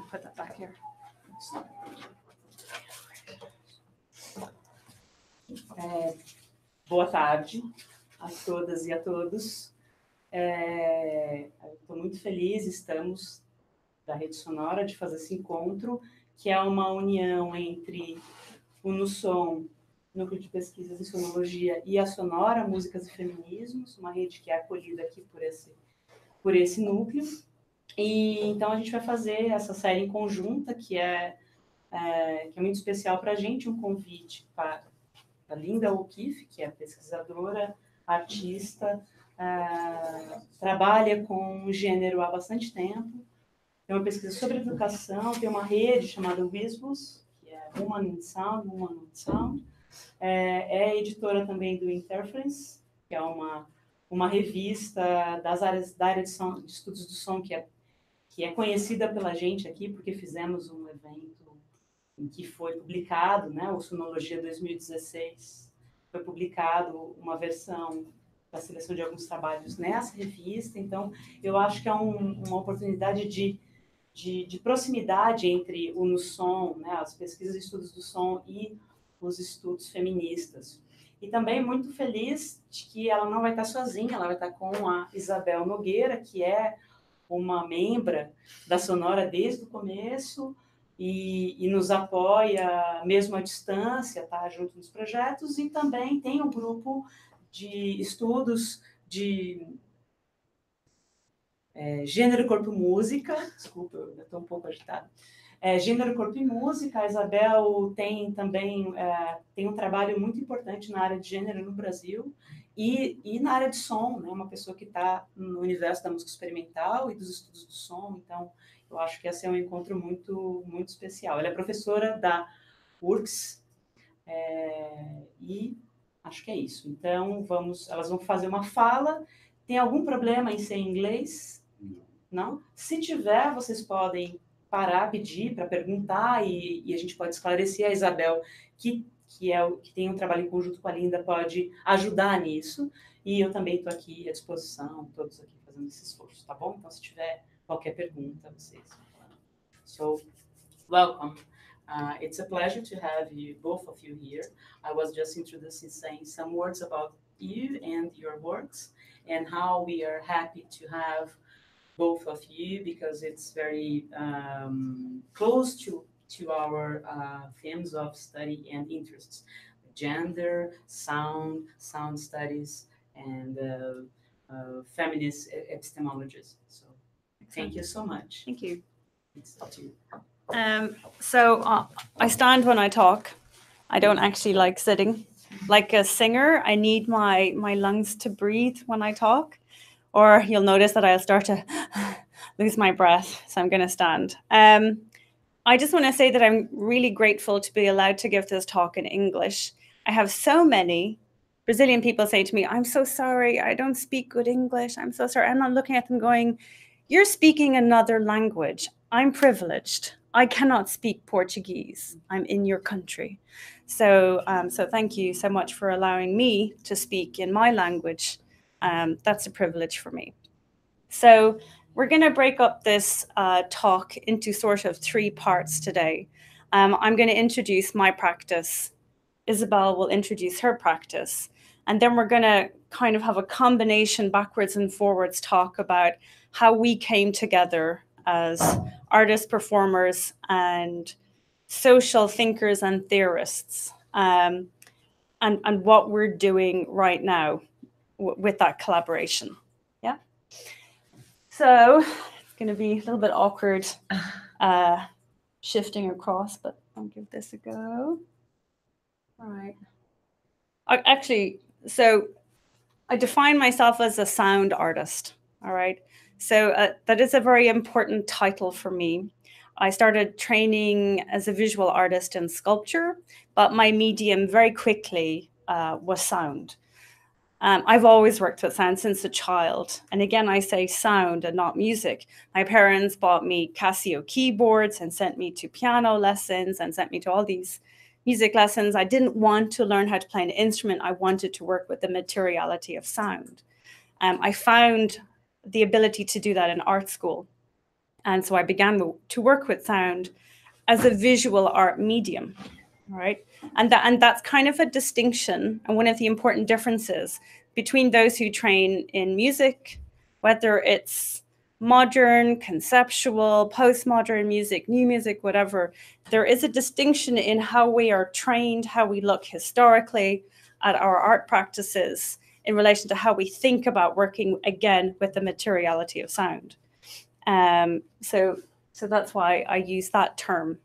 Put that back here. Boa tarde a todas e a todos. Estou muito feliz, estamos da Rede Sonora, de fazer esse encontro, que é uma união entre o NUSON, Núcleo de Pesquisas em Sonologia, e a Sonora, Músicas e Feminismos, uma rede que é acolhida aqui por esse núcleo. E então a gente vai fazer essa série em conjunta, que é muito especial para a gente, um convite para a linda O Keeffe, que é pesquisadora, artista, trabalha com gênero há bastante tempo, tem uma pesquisa sobre educação, tem uma rede chamada WISBOS, que é Woman in Sound, Woman on Sound, é editora também do Interference, que é uma revista da área de estudos do som, que é conhecida pela gente aqui, porque fizemos um evento em que foi publicado, né, o Sonologia 2016, foi publicado uma versão da seleção de alguns trabalhos nessa revista, então eu acho que é uma oportunidade de proximidade entre o NUSON, né, as pesquisas e estudos do som e os estudos feministas. E também muito feliz de que ela não vai estar sozinha, ela vai estar com a Isabel Nogueira, que é uma membra da Sonora desde o começo e nos apoia mesmo à distância, tá, junto nos projetos, e também tem um grupo de estudos de gênero, corpo e música. Desculpa, eu estou um pouco agitada. Gênero, corpo e música. A Isabel tem também tem um trabalho muito importante na área de gênero no Brasil e na área de som, né? Uma pessoa que está no universo da música experimental e dos estudos do som. Então, eu acho que esse é um encontro muito, muito especial. Ela é professora da URGS e acho que é isso. Então, elas vão fazer uma fala. Tem algum problema em ser em inglês? Não? Se tiver, vocês podem parar, pedir para perguntar e a gente pode esclarecer. A Isabel, que tem um trabalho em conjunto com a Linda, pode ajudar nisso. E eu também estou aqui à disposição, todos aqui fazendo esse esforço, tá bom? Então, se tiver qualquer pergunta, vocês vão falar. So, welcome. It's a pleasure to have you, both of you here. I was just introducing, saying some words about you and your works, and how we are happy to have both of you, because it's very close to our themes of study and interests: gender, sound studies, and feminist epistemologies. So thank you so much. Thank you. It's up to you. I stand when I talk. I don't actually like sitting. Like a singer, I need my lungs to breathe when I talk, or you'll notice that I'll start to lose my breath, so I'm going to stand. I just want to say that I'm really grateful to be allowed to give this talk in English. I have so many Brazilian people say to me, "I'm so sorry, I don't speak good English. I'm so sorry." I'm not looking at them going, "You're speaking another language. I'm privileged. I cannot speak Portuguese. I'm in your country." So thank you so much for allowing me to speak in my language. That's a privilege for me. So we're going to break up this talk into sort of 3 parts today. I'm going to introduce my practice. Isabel will introduce her practice. And then we're going to kind of have a combination backwards and forwards talk about how we came together as artists, performers, and social thinkers and theorists, and what we're doing right now with that collaboration. Yeah. So it's going to be a little bit awkward shifting across, but I'll give this a go. All right. So I define myself as a sound artist. All right. So that is a very important title for me. I started training as a visual artist in sculpture, but my medium very quickly was sound. I've always worked with sound since a child. And again, I say sound and not music. My parents bought me Casio keyboards and sent me to piano lessons and sent me to all these music lessons. I didn't want to learn how to play an instrument. I wanted to work with the materiality of sound. I found the ability to do that in art school. And so I began to work with sound as a visual art medium, right? And that's kind of a distinction, and one of the important differences between those who train in music, whether it's modern, conceptual, postmodern music, new music, whatever. There is a distinction in how we are trained, how we look historically at our art practices in relation to how we think about working, again, with the materiality of sound. So that's why I use that term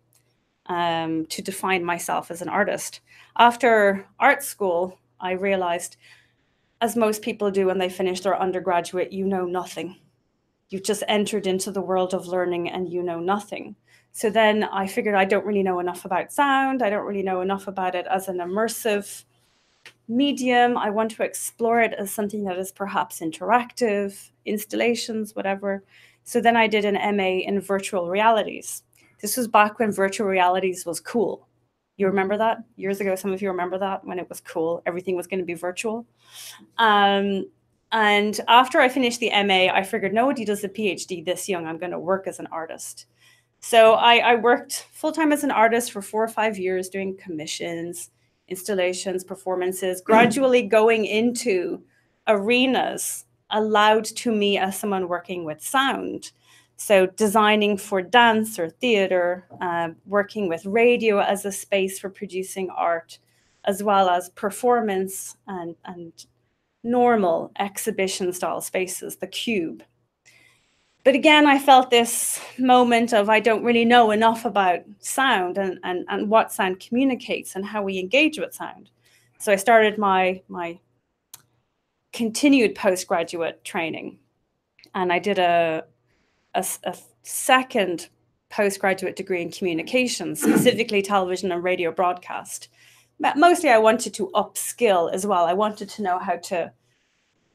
to define myself as an artist. After art school, I realized, as most people do when they finish their undergraduate, you know nothing. You've just entered into the world of learning and you know nothing. So then I figured I don't really know enough about sound. I don't really know enough about it as an immersive medium. I want to explore it as something that is perhaps interactive, installations, whatever. So then I did an MA in virtual realities. This was back when virtual realities was cool. You remember that? Years ago, some of you remember that, when it was cool. Everything was going to be virtual. And after I finished the MA, I figured nobody does a PhD this young. I'm going to work as an artist. So I worked full-time as an artist for 4 or 5 years, doing commissions, installations, performances, gradually going into arenas allowed to me as someone working with sound. So designing for dance or theater, working with radio as a space for producing art, as well as performance and normal exhibition style spaces, the cube. But again, I felt this moment of I don't really know enough about sound and what sound communicates and how we engage with sound. So I started my continued postgraduate training, and I did a second postgraduate degree in communications, specifically television and radio broadcast. But mostly I wanted to upskill as well. I wanted to know how to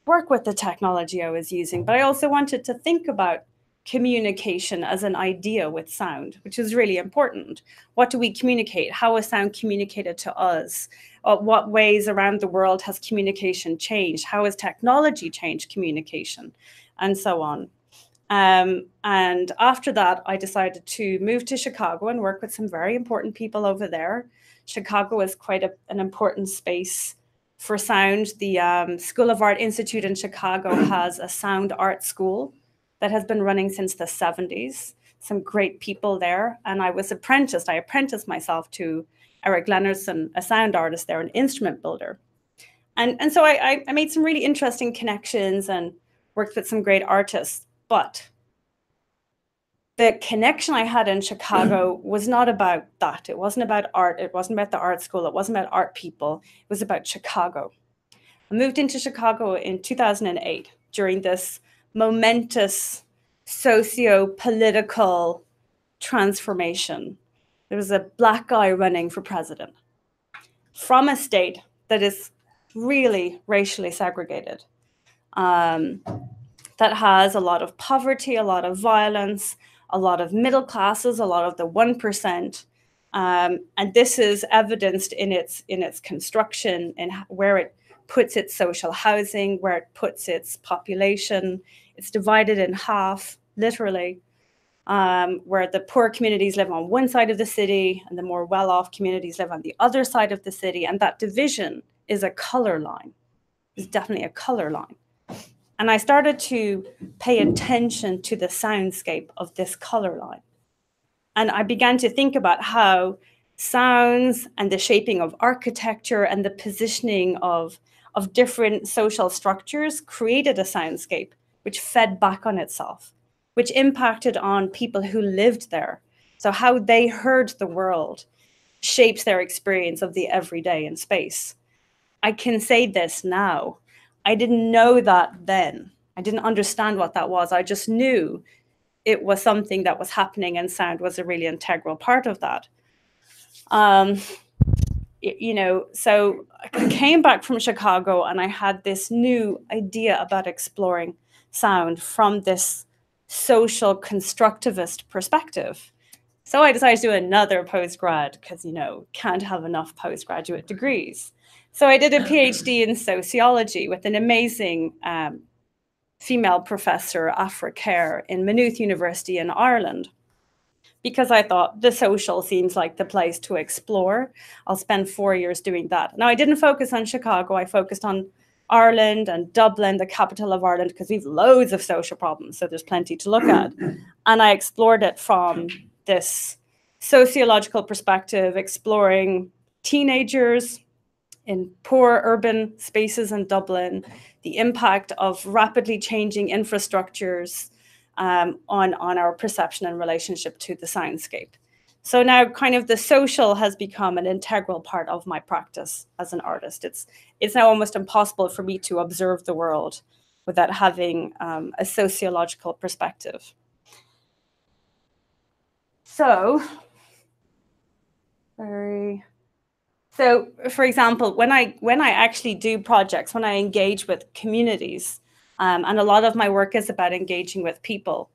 work with the technology I was using, but I also wanted to think about communication as an idea with sound, which is really important. What do we communicate? How is sound communicated to us? What ways around the world has communication changed? How has technology changed communication? And so on. And after that, I decided to move to Chicago and work with some very important people over there. Chicago is quite an important space for sound. The School of Art Institute in Chicago has a sound art school that has been running since the 70s. Some great people there. And I apprenticed myself to Eric Leonardson, a sound artist there, an instrument builder. And so I made some really interesting connections and worked with some great artists. But the connection I had in Chicago was not about that. It wasn't about art. It wasn't about the art school. It wasn't about art people. It was about Chicago. I moved into Chicago in 2008 during this momentous socio-political transformation. There was a black guy running for president from a state that is really racially segregated, that has a lot of poverty, a lot of violence, a lot of middle classes, a lot of the 1%. And this is evidenced in its construction and where it puts its social housing, where it puts its population. It's divided in half, literally, where the poor communities live on one side of the city and the more well-off communities live on the other side of the city. And that division is a color line. It's definitely a color line. And I started to pay attention to the soundscape of this color line. And I began to think about how sounds and the shaping of architecture and the positioning of different social structures created a soundscape which fed back on itself, which impacted on people who lived there. So how they heard the world shapes their experience of the everyday in space. I can say this now. I didn't know that then. I didn't understand what that was. I just knew it was something that was happening, and sound was a really integral part of that. So I came back from Chicago and I had this new idea about exploring sound from this social constructivist perspective. So I decided to do another postgrad because, you know, can't have enough postgraduate degrees. So I did a PhD in sociology with an amazing female professor, Afra Kerr, in Maynooth University in Ireland, because I thought the social seems like the place to explore. I'll spend 4 years doing that. Now, I didn't focus on Chicago. I focused on Ireland and Dublin, the capital of Ireland, because we've loads of social problems, so there's plenty to look at. And I explored it from this sociological perspective, exploring teenagers in poor urban spaces in Dublin, the impact of rapidly changing infrastructures on our perception and relationship to the soundscape. So now kind of the social has become an integral part of my practice as an artist. It's now almost impossible for me to observe the world without having a sociological perspective. So, for example, when I actually do projects, when I engage with communities, and a lot of my work is about engaging with people,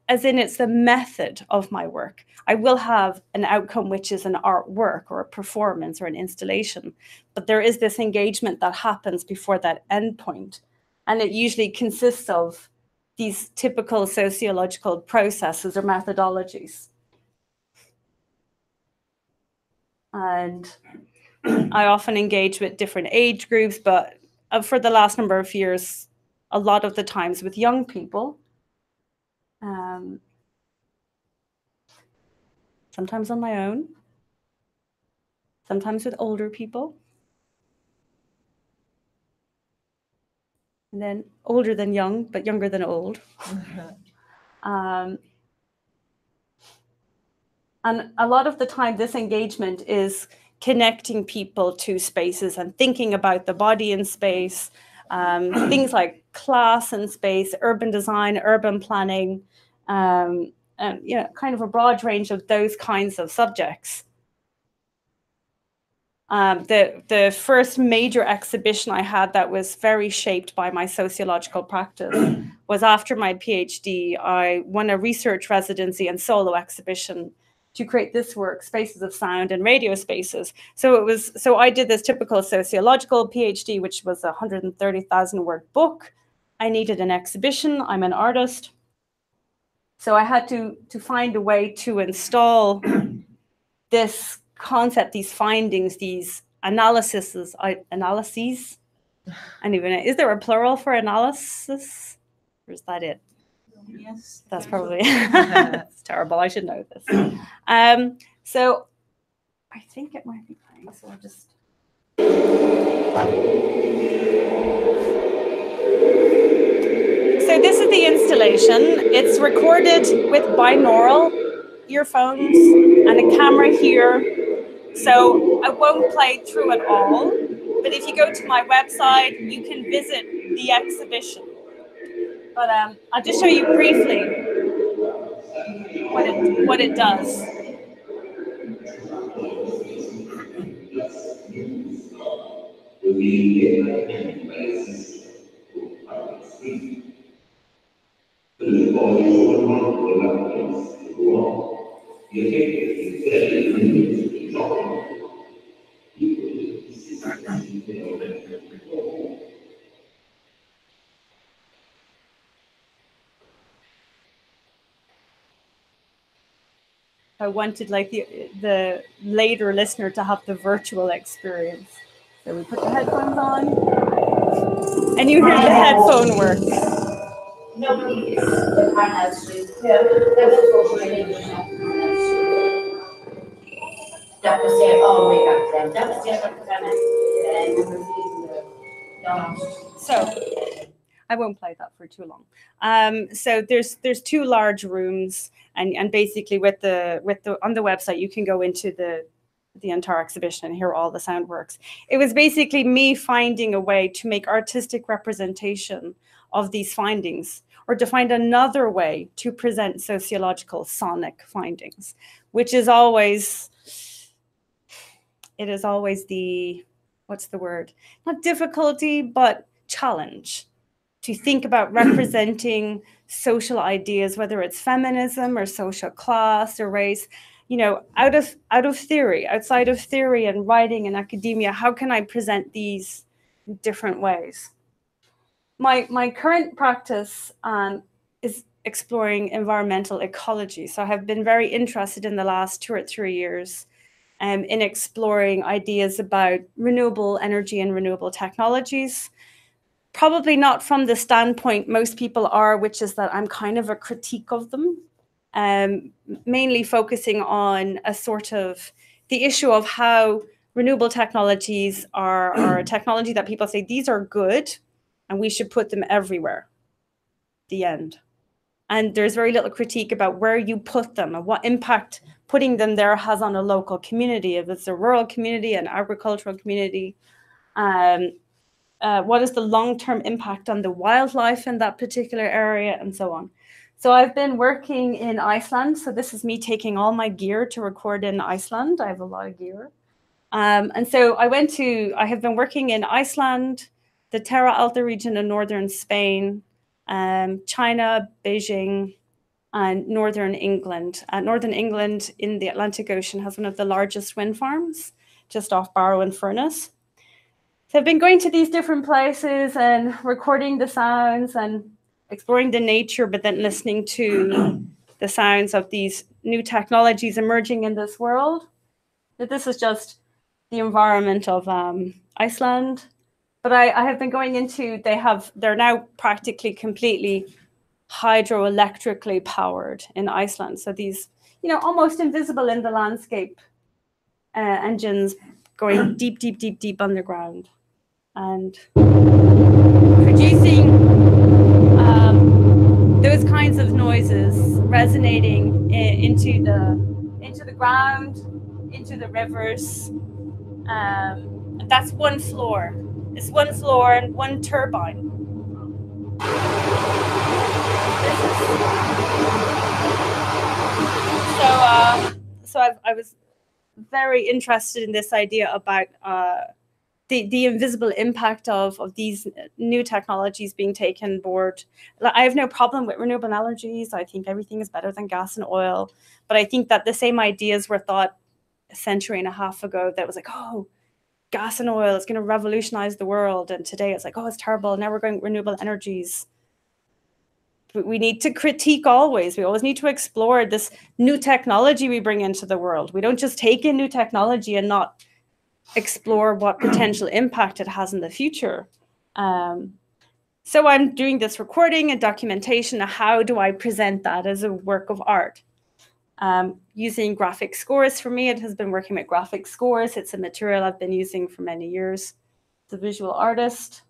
as in it's the method of my work. I will have an outcome which is an artwork or a performance or an installation, but there is this engagement that happens before that endpoint. And it usually consists of these typical sociological processes or methodologies. And I often engage with different age groups, but for the last number of years, a lot of the times with young people. Sometimes on my own, sometimes with older people, and then older than young, but younger than old. And a lot of the time, this engagement is connecting people to spaces and thinking about the body in space, things like class in space, urban design, urban planning, and kind of a broad range of those kinds of subjects. The first major exhibition I had that was very shaped by my sociological practice was after my PhD. I won a research residency and solo exhibition to create this work, Spaces of Sound and Radio Spaces. So I did this typical sociological PhD, which was a 130,000 word book. I needed an exhibition. I'm an artist. So I had to find a way to install this concept, these findings, these analyses. And even, is there a plural for analysis? Or is that it? Yes. That's probably, it's terrible. I should know this. So I think it might be playing, so I'll just. So this is the installation. It's recorded with binaural earphones and a camera here. So I won't play through it all, but if you go to my website, you can visit the exhibition. But I'll just show you briefly what it does. I wanted like the later listener to have the virtual experience. So we put the headphones on, and you hear the headphone work. So I won't play that for too long. So there's two large rooms, and basically with the on the website you can go into the entire exhibition and hear all the sound works. It was basically me finding a way to make artistic representation of these findings, or to find another way to present sociological sonic findings, which is always, the, what's the word? Not difficulty, but challenge. to think about representing social ideas, whether it's feminism or social class or race, you know, out of theory, outside of theory and writing and academia, how can I present these in different ways? My current practice is exploring environmental ecology. So I have been very interested in the last 2 or 3 years in exploring ideas about renewable energy and renewable technologies. Probably not from the standpoint most people are, which is that I'm kind of a critique of them, mainly focusing on a sort of the issue of how renewable technologies are a technology that people say these are good and we should put them everywhere. The end. And there's very little critique about where you put them and what impact putting them there has on a local community, if it's a rural community, an agricultural community. What is the long-term impact on the wildlife in that particular area, and so on. So I've been working in Iceland. So this is me taking all my gear to record in Iceland. I have a lot of gear. And so I have been working in Iceland, the Terra Alta region in northern Spain, China, Beijing, and northern England. Northern England in the Atlantic Ocean has one of the largest wind farms, just off Barrow-in-Furness. So I've been going to these different places and recording the sounds and exploring the nature, but then listening to the sounds of these new technologies emerging in this world. But this is just the environment of Iceland. But I have been going into, they're now practically completely hydroelectrically powered in Iceland. So these, you know, almost invisible in the landscape engines going deep, deep, deep, deep underground and producing those kinds of noises resonating into the ground, into the rivers. And that's one floor. It's one floor and one turbine. So I was very interested in this idea about the invisible impact of these new technologies being taken board. I have no problem with renewable energies. I think everything is better than gas and oil. But I think that the same ideas were thought a century and a half ago that was like, oh, gas and oil is going to revolutionize the world. And today it's like, oh, it's terrible. Now we're going with renewable energies. But we need to critique always. We always need to explore this new technology we bring into the world. We don't just take in new technology and not explore what potential impact it has in the future. So I'm doing this recording and documentation. How do I present that as a work of art? Using graphic scores for me, it has been working with graphic scores. It's a material I've been using for many years. As a visual artist.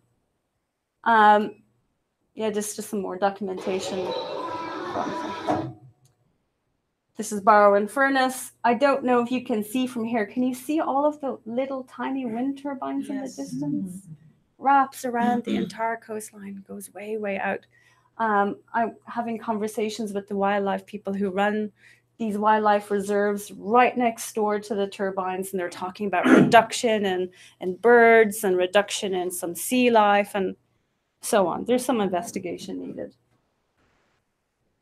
Yeah, just some more documentation. This is Barrow-in-Furness. I don't know if you can see from here. Can you see all of the little tiny wind turbines in the distance? Wraps around the entire coastline, goes way, way out. I'm having conversations with the wildlife people who run these wildlife reserves right next door to the turbines, and they're talking about reduction in birds and reduction in some sea life and so on. There's some investigation needed.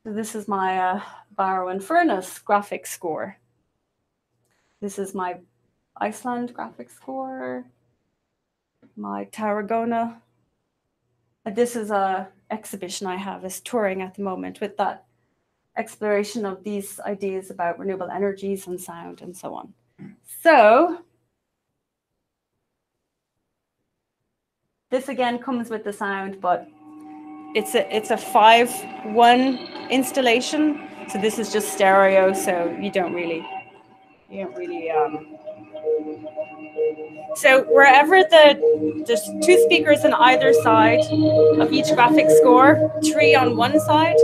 So this is my Barrow-in-Furness graphic score. This is my Iceland graphic score, my Tarragona. This is a exhibition I have, is touring at the moment with that exploration of these ideas about renewable energies and sound and so on. So this again comes with the sound, but it's a 5-1 installation. So this is just stereo, so you don't really. So wherever there's 2 speakers on either side of each graphic score, 3 on one side.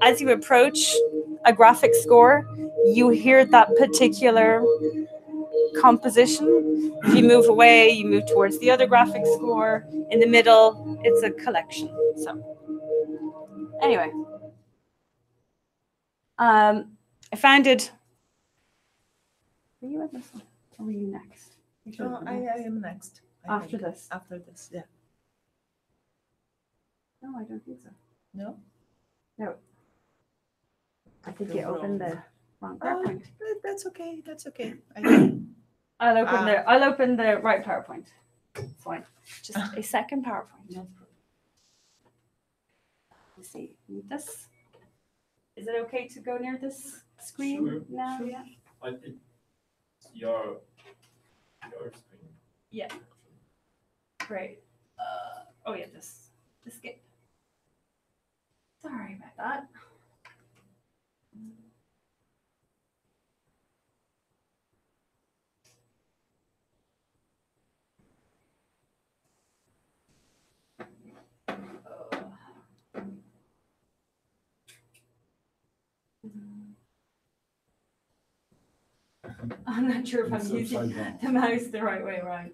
As you approach a graphic score, you hear that particular composition. If you move away, you move towards the other graphic score. In the middle, it's a collection. So anyway, I found it. Are you at this one? Or are you next? I am next. After this. After this, yeah. No, I don't think so. No? No. I think you opened the wrong PowerPoint. That's okay. That's okay. I'll open the right PowerPoint. It's fine. Just a second PowerPoint. No. Let's see. Need this? Is it okay to go near this screen Sure. now? Sure. Yeah. I think your screen. Yeah. Great. Oh yeah, this skip. Sorry about that. I'm not sure if I'm It's using upside down. the mouse the right way around.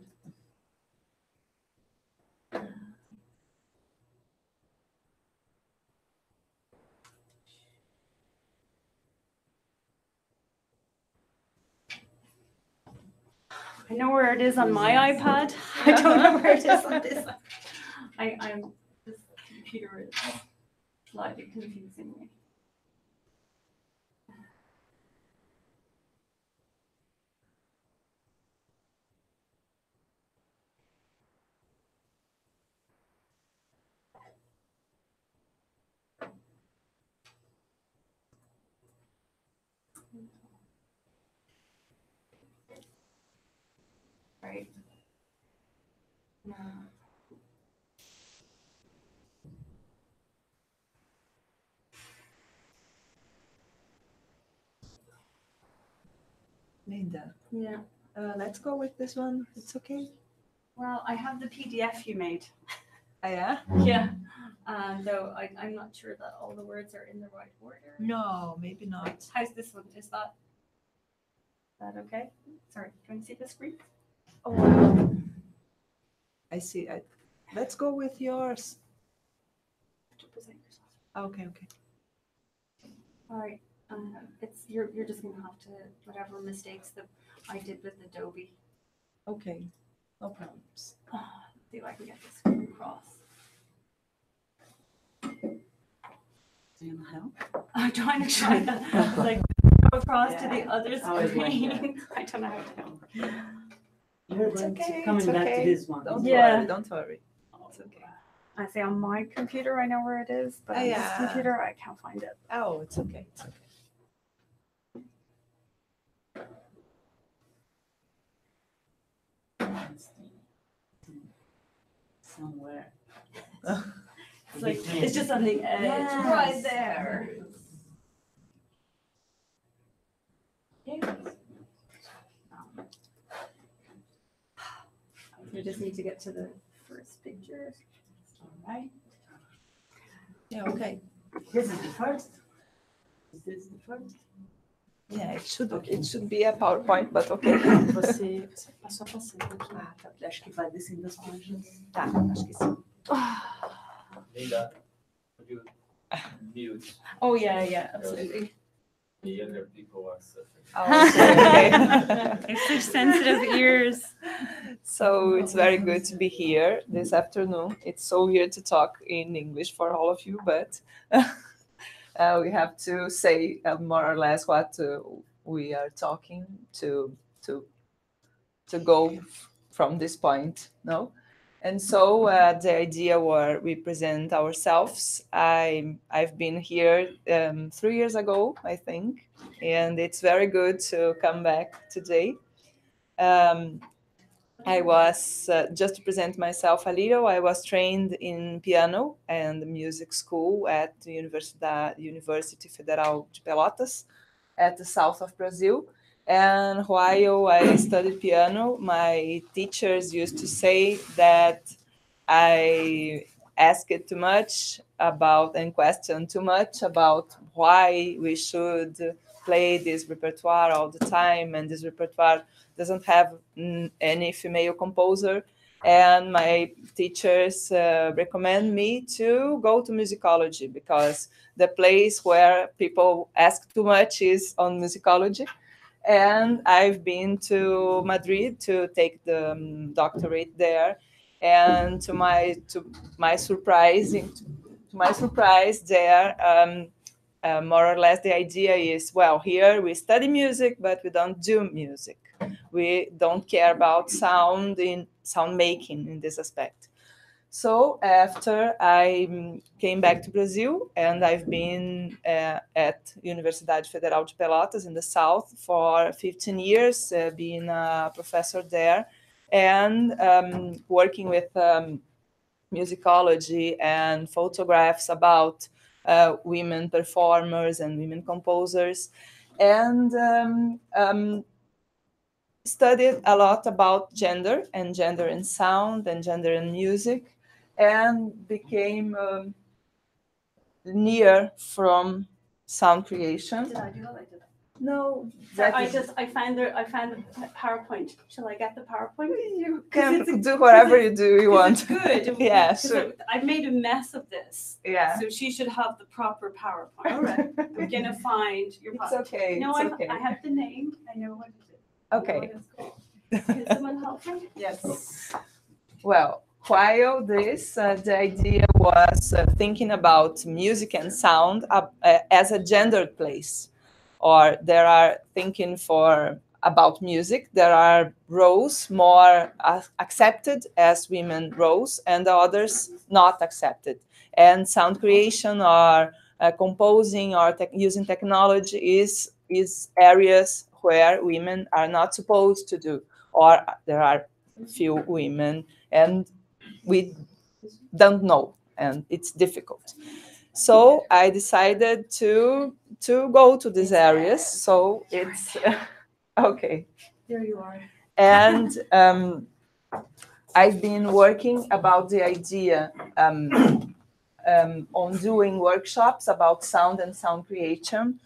I know where it is on my iPad. I don't know where it is on this. This computer is slightly confusing me. Right. No. Linda, Yeah. let's go with this one. It's okay. Well, I have the PDF you made. Ah, yeah? Yeah. Though I'm not sure that all the words are in the right order. No, maybe not. How's this one? Is that okay? Sorry, can you see the screen? Oh, wow. I see. Let's go with yours. To present yourself. Okay, okay. All right. You're just gonna have to whatever mistakes that I did with Adobe. Okay, no problems. See if I can get this screen across. Do you help? I'm trying to try that. Like go across to the other Always like screen. I don't know how to help. You're It's going to okay, coming it's back okay. to this one. Don't Yeah. worry, don't worry. It's okay. I say on my computer I know where it is, but on this Yeah. computer I can't find it. Oh, it's okay. It's okay. Somewhere. It's like it's just on the edge, Yes. right there. We just need to get to the first picture. All right. Yeah, okay. This is the first. Is this the first? Yeah, it should be a PowerPoint, but okay. Você passou a passando aqui. Ah, tá. Acho que vai descendo as páginas. Tá, acho que sim. Linda, could you mute? Oh yeah, absolutely. The younger people are suffering. Oh, okay. It's such sensitive ears. So it's very good to be here this afternoon. It's so weird to talk in English for all of you, but we have to say more or less what we are talking to go from this point, no? And so the idea where we present ourselves, I've been here 3 years ago, I think, and it's very good to come back today. I was, just to present myself a little, I was trained in piano and music school at the University Federal de Pelotas at the south of Brazil. And while I studied piano, my teachers used to say that I asked too much about and questioned too much about why we should play this repertoire all the time, and this repertoire doesn't have any female composer. And my teachers recommend me to go to musicology because the place where people ask too much is on musicology. And I've been to Madrid to take the doctorate there. And to my surprise, to my surprise, there, more or less, the idea is, well, here we study music, but we don't do music. We don't care about sound making in this aspect. So after I came back to Brazil, and I've been at Universidade Federal de Pelotas in the south for 15 years, being a professor there, and working with musicology and photographs about women performers and women composers, and studied a lot about gender and sound and gender and music, and became near from sound creation. Did I do it? I did. No, I found the PowerPoint. Shall I get the PowerPoint? You can do whatever you want. It's good. Yeah, sure. I made a mess of this. Yeah. So she should have the proper PowerPoint. All right. I'm gonna find your PowerPoint. It's okay. No, it's okay. I have the name. I know what it is. Okay. Can someone help me? Yes. Well, while this, the idea was thinking about music and sound as a gendered place, or there are thinking about music, there are roles more accepted as women roles, and the others not accepted. And sound creation or composing or using technology is areas where women are not supposed to do, or there are few women, and we don't know, and it's difficult. So I decided to go to these areas. So it's okay. There you are. And I've been working about the idea on doing workshops about sound and sound creation,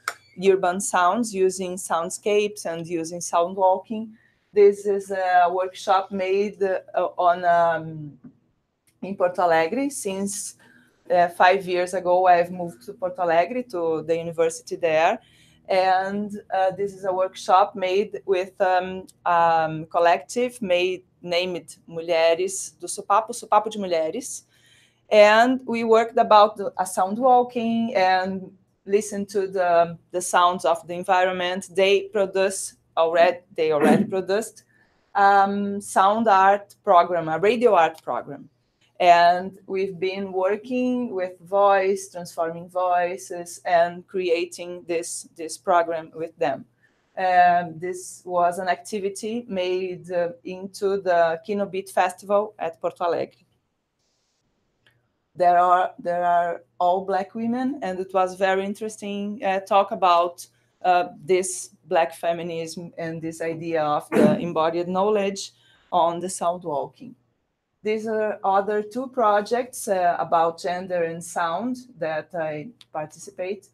urban sounds, using soundscapes and using sound walking. This is a workshop made in Porto Alegre. Since 5 years ago, I've moved to Porto Alegre, to the university there. And this is a workshop made with collective named Mulheres do Sopapo de Mulheres. And we worked about a sound walking and listen to the sounds of the environment. They already produced sound art program, a radio art program. And we've been working with voice, transforming voices, and creating this program with them. This was an activity made into the Kino Beat Festival at Porto Alegre. There are all Black women, and it was very interesting talk about this Black feminism and this idea of the embodied knowledge on the sound walking. These are other 2 projects about gender and sound that I participate.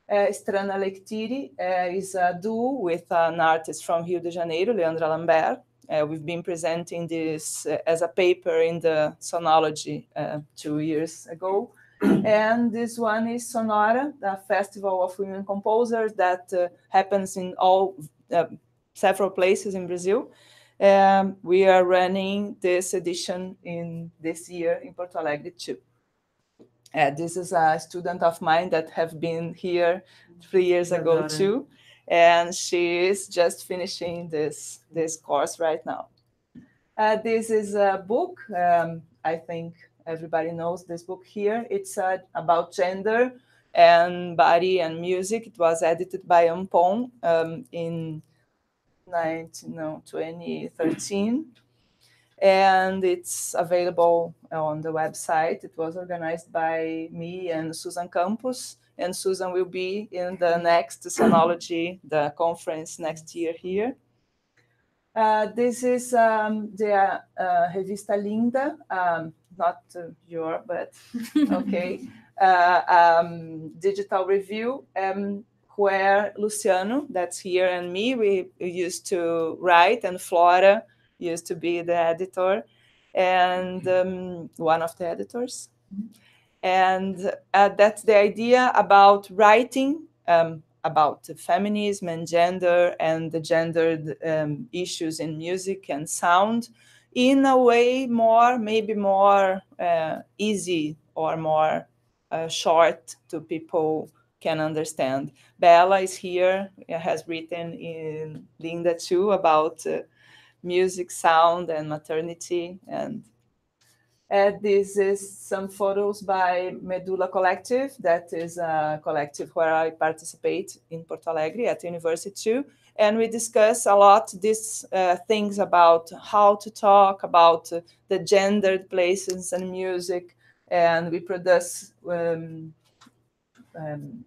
Strana Lectiri is a duo with an artist from Rio de Janeiro, Leandra Lambert. We've been presenting this as a paper in the Sonology 2 years ago. And this one is Sonora, the Festival of Women Composers that happens in several places in Brazil. We are running this edition in this year in Porto Alegre too. This is a student of mine that have been here 3 years ago too, and she is just finishing this course right now. This is a book. I think everybody knows this book here. It's about gender and body and music. It was edited by Ampon in 2013, and it's available on the website. It was organized by me and Susan Campos, and Susan will be in the next Sonology, the conference next year here. This is the Revista Linda, not your, but okay, digital review, where Luciano, that's here, and me, we used to write, and Flora used to be the editor, and one of the editors. And that's the idea about writing about feminism and gender and the gendered issues in music and sound in a way maybe more easy or more short to people can understand. Bella is here, has written in Linda too about music, sound, and maternity. And this is some photos by Medulla Collective. That is a collective where I participate in Porto Alegre at the university too. And we discuss a lot these things about how to talk about the gendered places and music. And we produce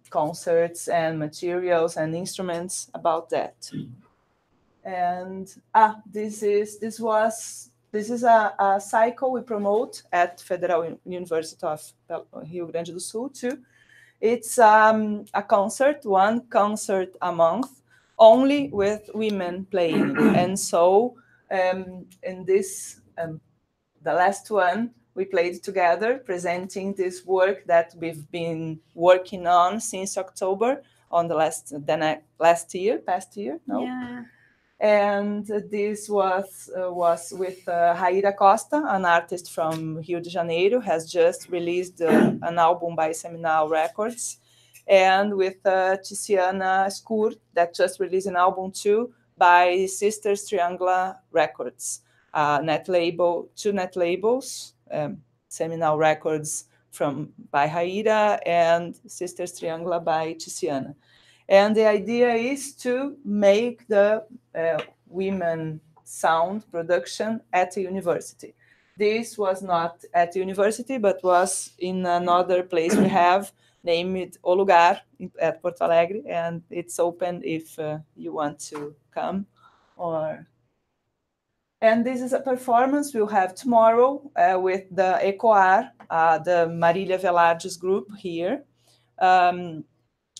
concerts and materials and instruments about that. And this is a cycle we promote at Federal University of Rio Grande do Sul too. It's a concert, one concert a month, only with women playing. And so in this, the last one, we played together, presenting this work that we've been working on since October on the past year, no? Yeah. And this was with Raíra Costa, an artist from Rio de Janeiro, has just released an album by Seminal Records, and with Tiziana Skur, that just released an album too by Sisters Triangula Records, two net labels, Seminal Records by Raíra and Sisters Triangula by Tiziana. And the idea is to make the women sound production at the university. This was not at the university, but was in another place we have, named O Lugar at Porto Alegre, and it's open if you want to come. And this is a performance we'll have tomorrow with the ECOAR, the Marília Velarde's group here.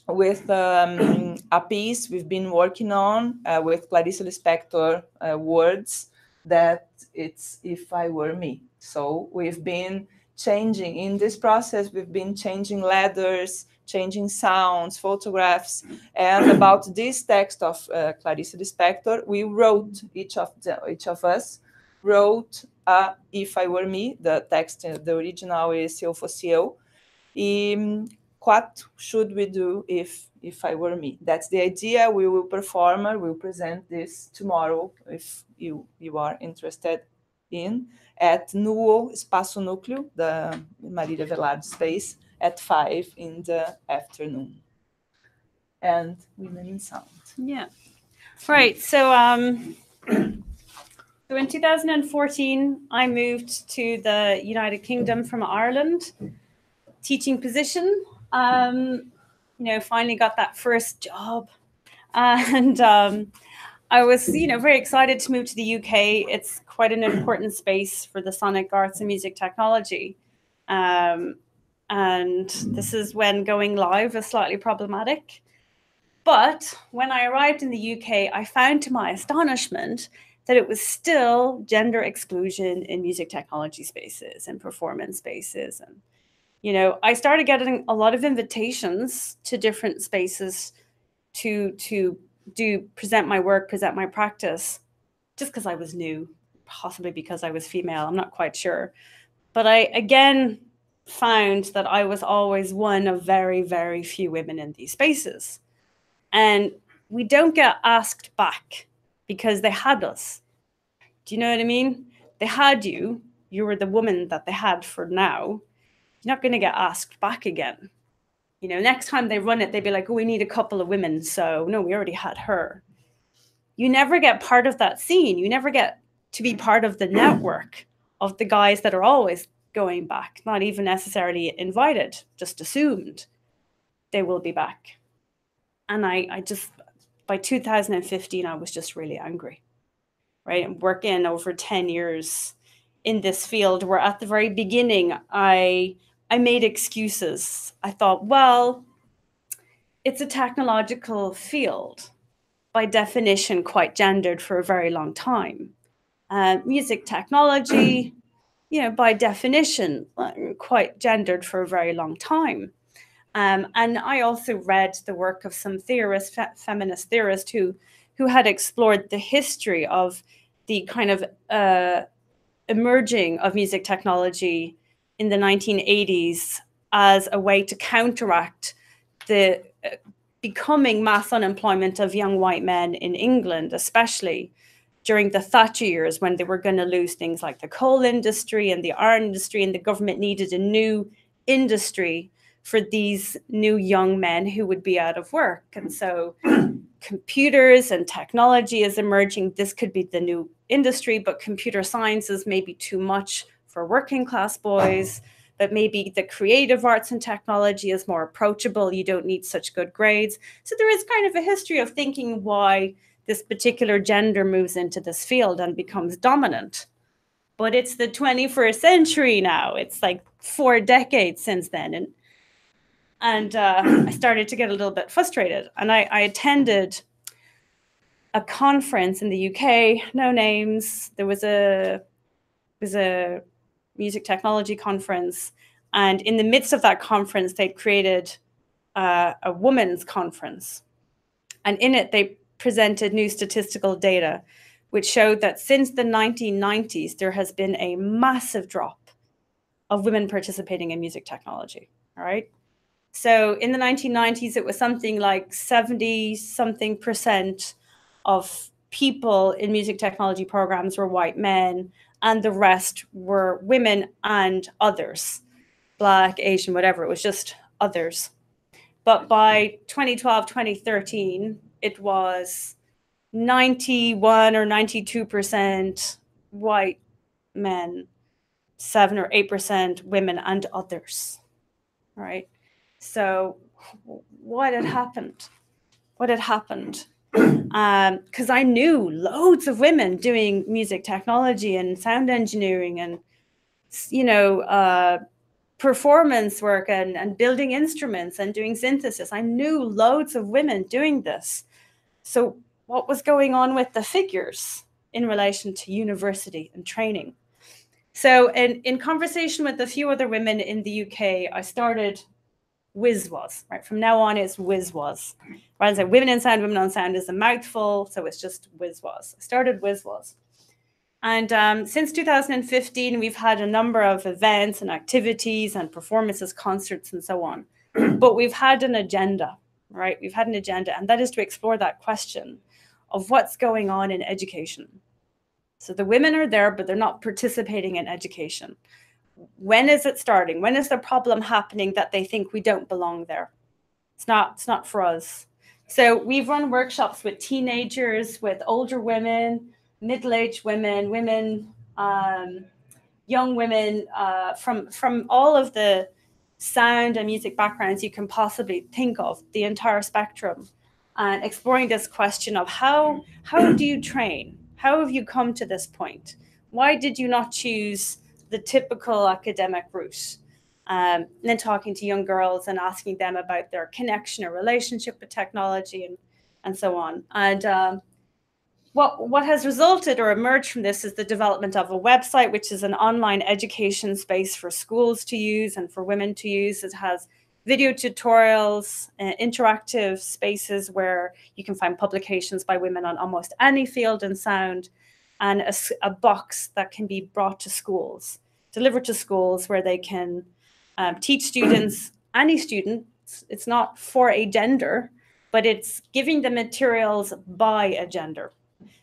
With a piece we've been working on with Clarice Lispector words that it's If I Were Me. So we've been changing, in this process, we've been changing letters, changing sounds, photographs, and about this text of Clarice Lispector, we wrote, each of us wrote If I Were Me. The text, the original is Se Eu Fosse Eu. What should we do if I were me? That's the idea. We will perform, we'll present this tomorrow if you are interested in, at NUO Espaço Núcleo, the Marília Velarde space, at 5 in the afternoon. And Women in Sound. Yeah. Right. So so in 2014, I moved to the United Kingdom from Ireland, teaching position. Finally got that first job, and I was, very excited to move to the UK. It's quite an important space for the sonic arts and music technology, and this is when going live is slightly problematic. But when I arrived in the UK, I found to my astonishment that it was still gender exclusion in music technology spaces and performance spaces. And I started getting a lot of invitations to different spaces to present my work, present my practice, just because I was new, possibly because I was female, I'm not quite sure. But I, again, found that I was always one of very, very few women in these spaces. And we don't get asked back because they had us. Do you know what I mean? They had you. You were the woman that they had for now. You're not going to get asked back again. Next time they run it, they'd be like, oh, we need a couple of women. So no, we already had her. You never get part of that scene. You never get to be part of the network of the guys that are always going back, not even necessarily invited, just assumed they will be back. And I just, by 2015, I was just really angry, right? I'm working over 10 years in this field where at the very beginning, I made excuses. I thought, well, it's a technological field, by definition, quite gendered for a very long time. Music technology, by definition, quite gendered for a very long time. And I also read the work of some theorists, feminist theorists, who had explored the history of the kind of emerging of music technology in the 1980s as a way to counteract the becoming mass unemployment of young white men in England, especially during the Thatcher years, when they were going to lose things like the coal industry and the iron industry, and the government needed a new industry for these new young men who would be out of work. And so computers and technology is emerging. This could be the new industry, but computer science is maybe too much for working class boys. But maybe the creative arts and technology is more approachable. You don't need such good grades. So there is kind of a history of thinking why this particular gender moves into this field and becomes dominant. But it's the 21st century now. It's like 4 decades since then. And I started to get a little bit frustrated. And I attended a conference in the UK, no names. There was a music technology conference, and in the midst of that conference they created a women's conference, and in it they presented new statistical data which showed that since the 1990s there has been a massive drop of women participating in music technology. All right, so in the 1990s it was something like 70-something% of people in music technology programs were white men, and the rest were women and others, Black, Asian, whatever. It was just others. But by 2012, 2013, it was 91 or 92% white men, 7 or 8% women and others, right? So what had happened? What had happened? Because I knew loads of women doing music technology and sound engineering and, you know, performance work and building instruments and doing synthesis. I knew loads of women doing this. So what was going on with the figures in relation to university and training? So in conversation with a few other women in the UK, I started WISWAS, right? From now on, it's WISWAS. Rather than women in sound, women on sound is a mouthful, so it's just WISWAS. I started WISWAS. And since 2015, we've had a number of events and activities and performances, concerts, and so on. But we've had an agenda, right? We've had an agenda, and that is to explore that question of what's going on in education. So the women are there, but they're not participating in education. When is it starting? When is the problem happening that they think we don't belong there? It's not for us. So we've run workshops with teenagers, with older women, middle-aged women, young women, from all of the sound and music backgrounds you can possibly think of, the entire spectrum, and exploring this question of how do you train? How have you come to this point? Why did you not choose the typical academic route? And then talking to young girls and asking them about their connection or relationship with technology and so on. And what has resulted or emerged from this is the development of a website, which is an online education space for schools to use and for women to use. It has video tutorials, interactive spaces where you can find publications by women on almost any field in sound, and a box that can be brought to schools, delivered to schools, where they can teach students, any student. It's not for a gender, but it's giving the materials by a gender.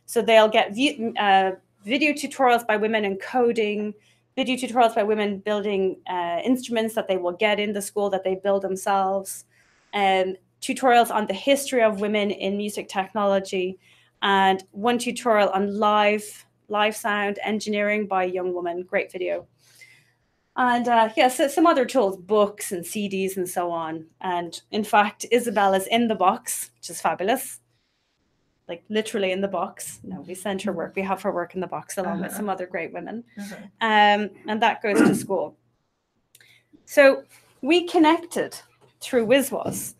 So they'll get video tutorials by women in coding, video tutorials by women building instruments that they will get in the school that they build themselves, and tutorials on the history of women in music technology, and one tutorial on live sound engineering by a young woman. Great video. And so some other tools, books and CDs and so on. And in fact, Isabel is in the box, which is fabulous. Like literally in the box. No, we send her work. We have her work in the box along with some other great women. And that goes to school. So we connected through WISWAS.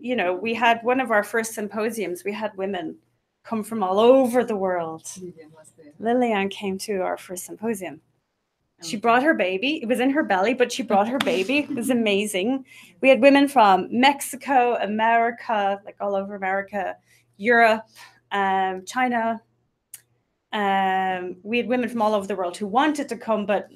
We had one of our first symposiums. We had women come from all over the world. Lillian came to our first symposium. She brought her baby. It was in her belly, but she brought her baby. It was amazing. We had women from Mexico, America, like all over America, Europe, China. We had women from all over the world who wanted to come, but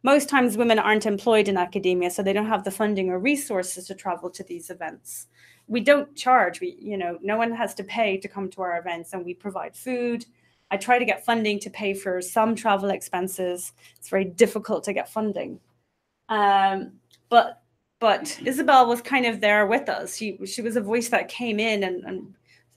most times women aren't employed in academia, so they don't have the funding or resources to travel to these events. We don't charge, no one has to pay to come to our events, and we provide food. I try to get funding to pay for some travel expenses. It's very difficult to get funding. But Isabel was kind of there with us. She was a voice that came in and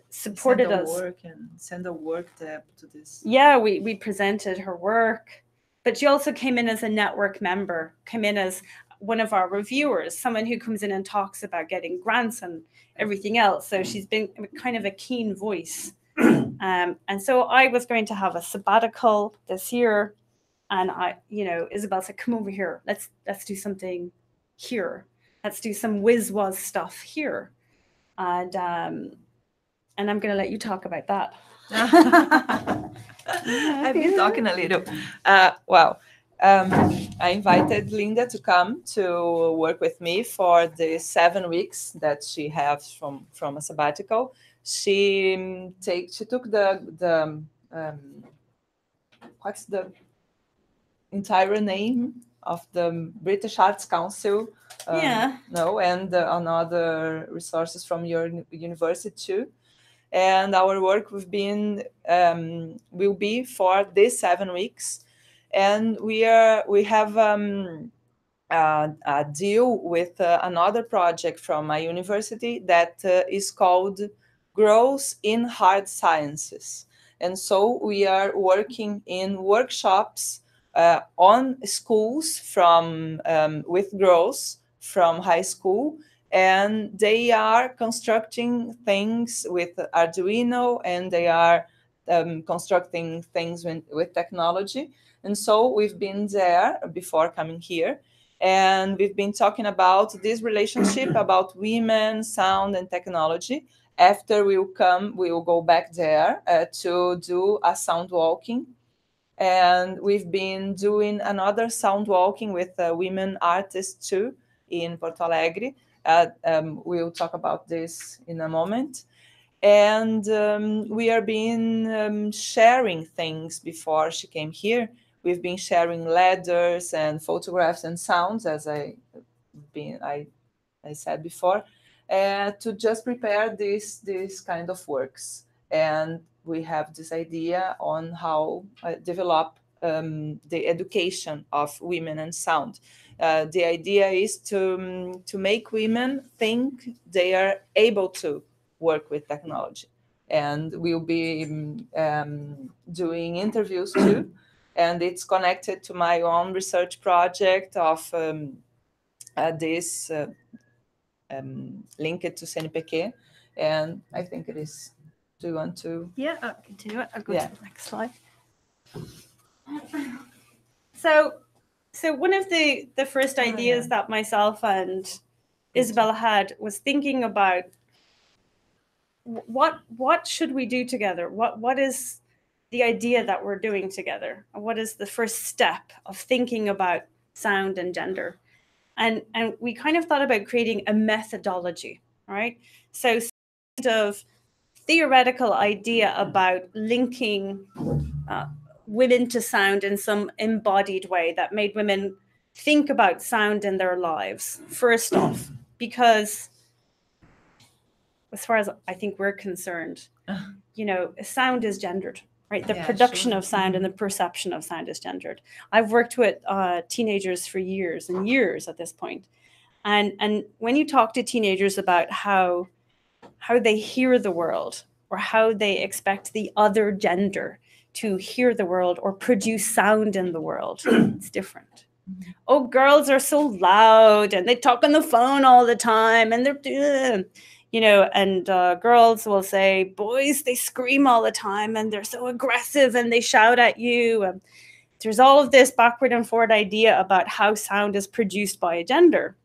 supported us. Work and send a work tab to this. Yeah, we presented her work, but she also came in as a network member, came in as one of our reviewers, someone who comes in and talks about getting grants and everything else. So she's been kind of a keen voice. And so I was going to have a sabbatical this year, and Isabel said, "Come over here. Let's do something here. Let's do some whiz-waz stuff here." And I'm going to let you talk about that. I've been talking a little. I invited Linda to come to work with me for the 7 weeks that she has from a sabbatical. She took the what's the entire name of the British Arts Council? And another resources from your university too. And our work will be for these 7 weeks, and we have a deal with another project from my university that is called Girls in Hard Sciences. And so we are working in workshops on schools with girls from high school, and they are constructing things with Arduino, and they are constructing things with technology. And so we've been there before coming here, and we've been talking about this relationship about women, sound, and technology. After we will go back there to do a sound walking. And we've been doing another sound walking with women artists too in Porto Alegre. We'll talk about this in a moment. And we are been sharing things before she came here. We've been sharing letters and photographs and sounds, as I said before, to just prepare this kind of works. And we have this idea on how develop the education of women and sound. The idea is to make women think they are able to work with technology. And we'll be doing interviews too. And it's connected to my own research project of this linked to CNPQ. And I think it is. Do you want to? Yeah, I'll continue it. I'll go to the next slide. So one of the first ideas that myself and Isabel had was thinking about what should we do together? What is the idea that we're doing together? What is the first step of thinking about sound and gender? And we kind of thought about creating a methodology, right? So kind of theoretical idea about linking women to sound in some embodied way that made women think about sound in their lives, first off, because as far as I think we're concerned, sound is gendered, right? The production of sound and the perception of sound is gendered. I've worked with teenagers for years and years at this point. And when you talk to teenagers about how they hear the world, or how they expect the other gender to hear the world or produce sound in the world, it's different. Oh, girls are so loud and they talk on the phone all the time, and they're, and girls will say, boys, they scream all the time and they're so aggressive and they shout at you. And there's all of this backward and forward idea about how sound is produced by a gender.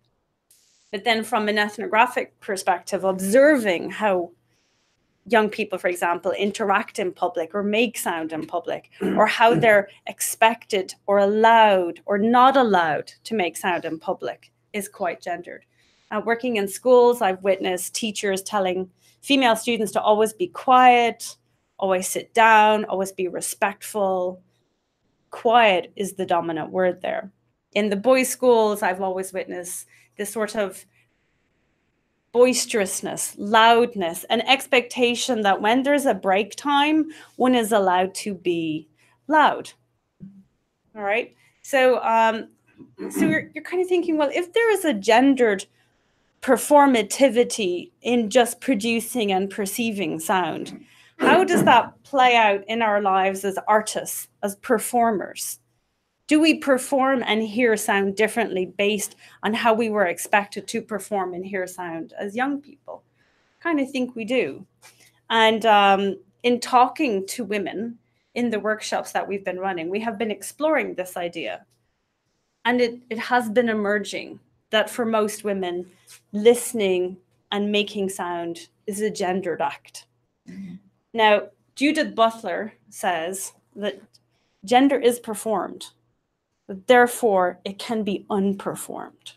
But then from an ethnographic perspective, observing how young people, for example, interact in public or make sound in public, or how they're expected or allowed or not allowed to make sound in public is quite gendered. Working in schools, I've witnessed teachers telling female students to always be quiet, always sit down, always be respectful. Quiet is the dominant word there. In the boys' schools, I've always witnessed this sort of boisterousness, loudness, an expectation that when there's a break time, one is allowed to be loud. All right. So, so you're kind of thinking, well, if there is a gendered performativity in just producing and perceiving sound, how does that play out in our lives as artists, as performers? Do we perform and hear sound differently based on how we were expected to perform and hear sound as young people? Kind of think we do. And in talking to women in the workshops that we've been running, we have been exploring this idea. And it has been emerging that for most women, listening and making sound is a gendered act. Mm-hmm. Now, Judith Butler says that gender is performed, but therefore it can be unperformed.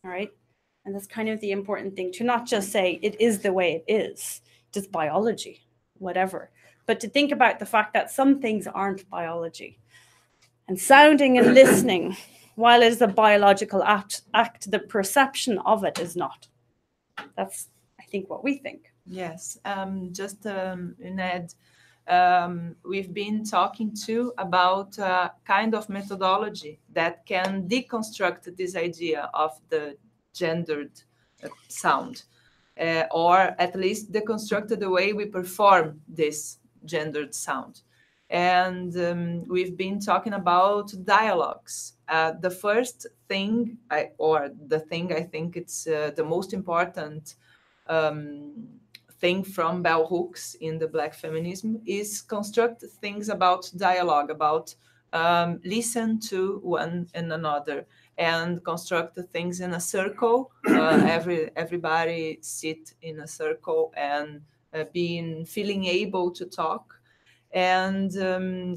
All right? And that's kind of the important thing, to not just say it is the way it is, just biology, whatever, but to think about the fact that some things aren't biology. And sounding and listening, while it is a biological act, the perception of it is not. That's, I think, what we think. Yes, just in Ed, we've been talking too about a kind of methodology that can deconstruct this idea of the gendered sound, or at least deconstruct the way we perform this gendered sound. And we've been talking about dialogues. The first thing, I think it's the most important thing from bell hooks in the Black feminism is construct things about dialogue, about listen to one and another, and construct the things in a circle. Everybody sit in a circle and feeling able to talk. And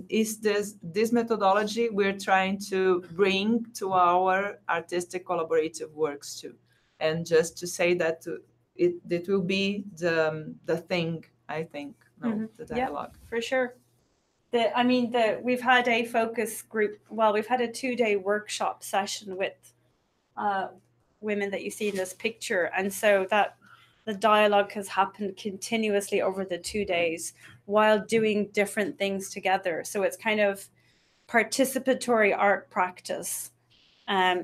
is this methodology we're trying to bring to our artistic collaborative works too. And just to say that it will be the thing, I think, the dialogue. Yeah, for sure. We've had a focus group, we've had a 2-day workshop session with women that you see in this picture. And so that the dialogue has happened continuously over the 2 days while doing different things together. So it's kind of participatory art practice.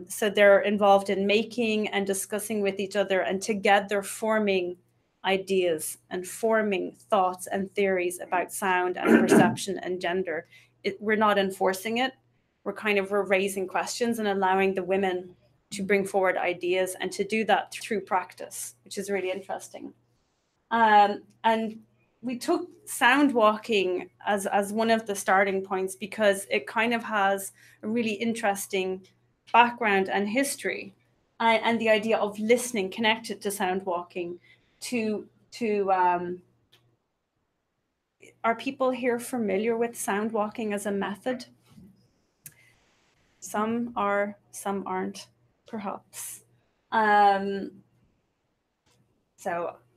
So they're involved in making and discussing with each other and together forming ideas and forming thoughts and theories about sound and perception and gender. We're not enforcing it. We're raising questions and allowing the women to bring forward ideas and to do that through practice, which is really interesting. And we took sound walking as one of the starting points because it kind of has a really interesting background and history, and the idea of listening connected to sound walking. Are people here familiar with sound walking as a method? Some are, some aren't, perhaps. So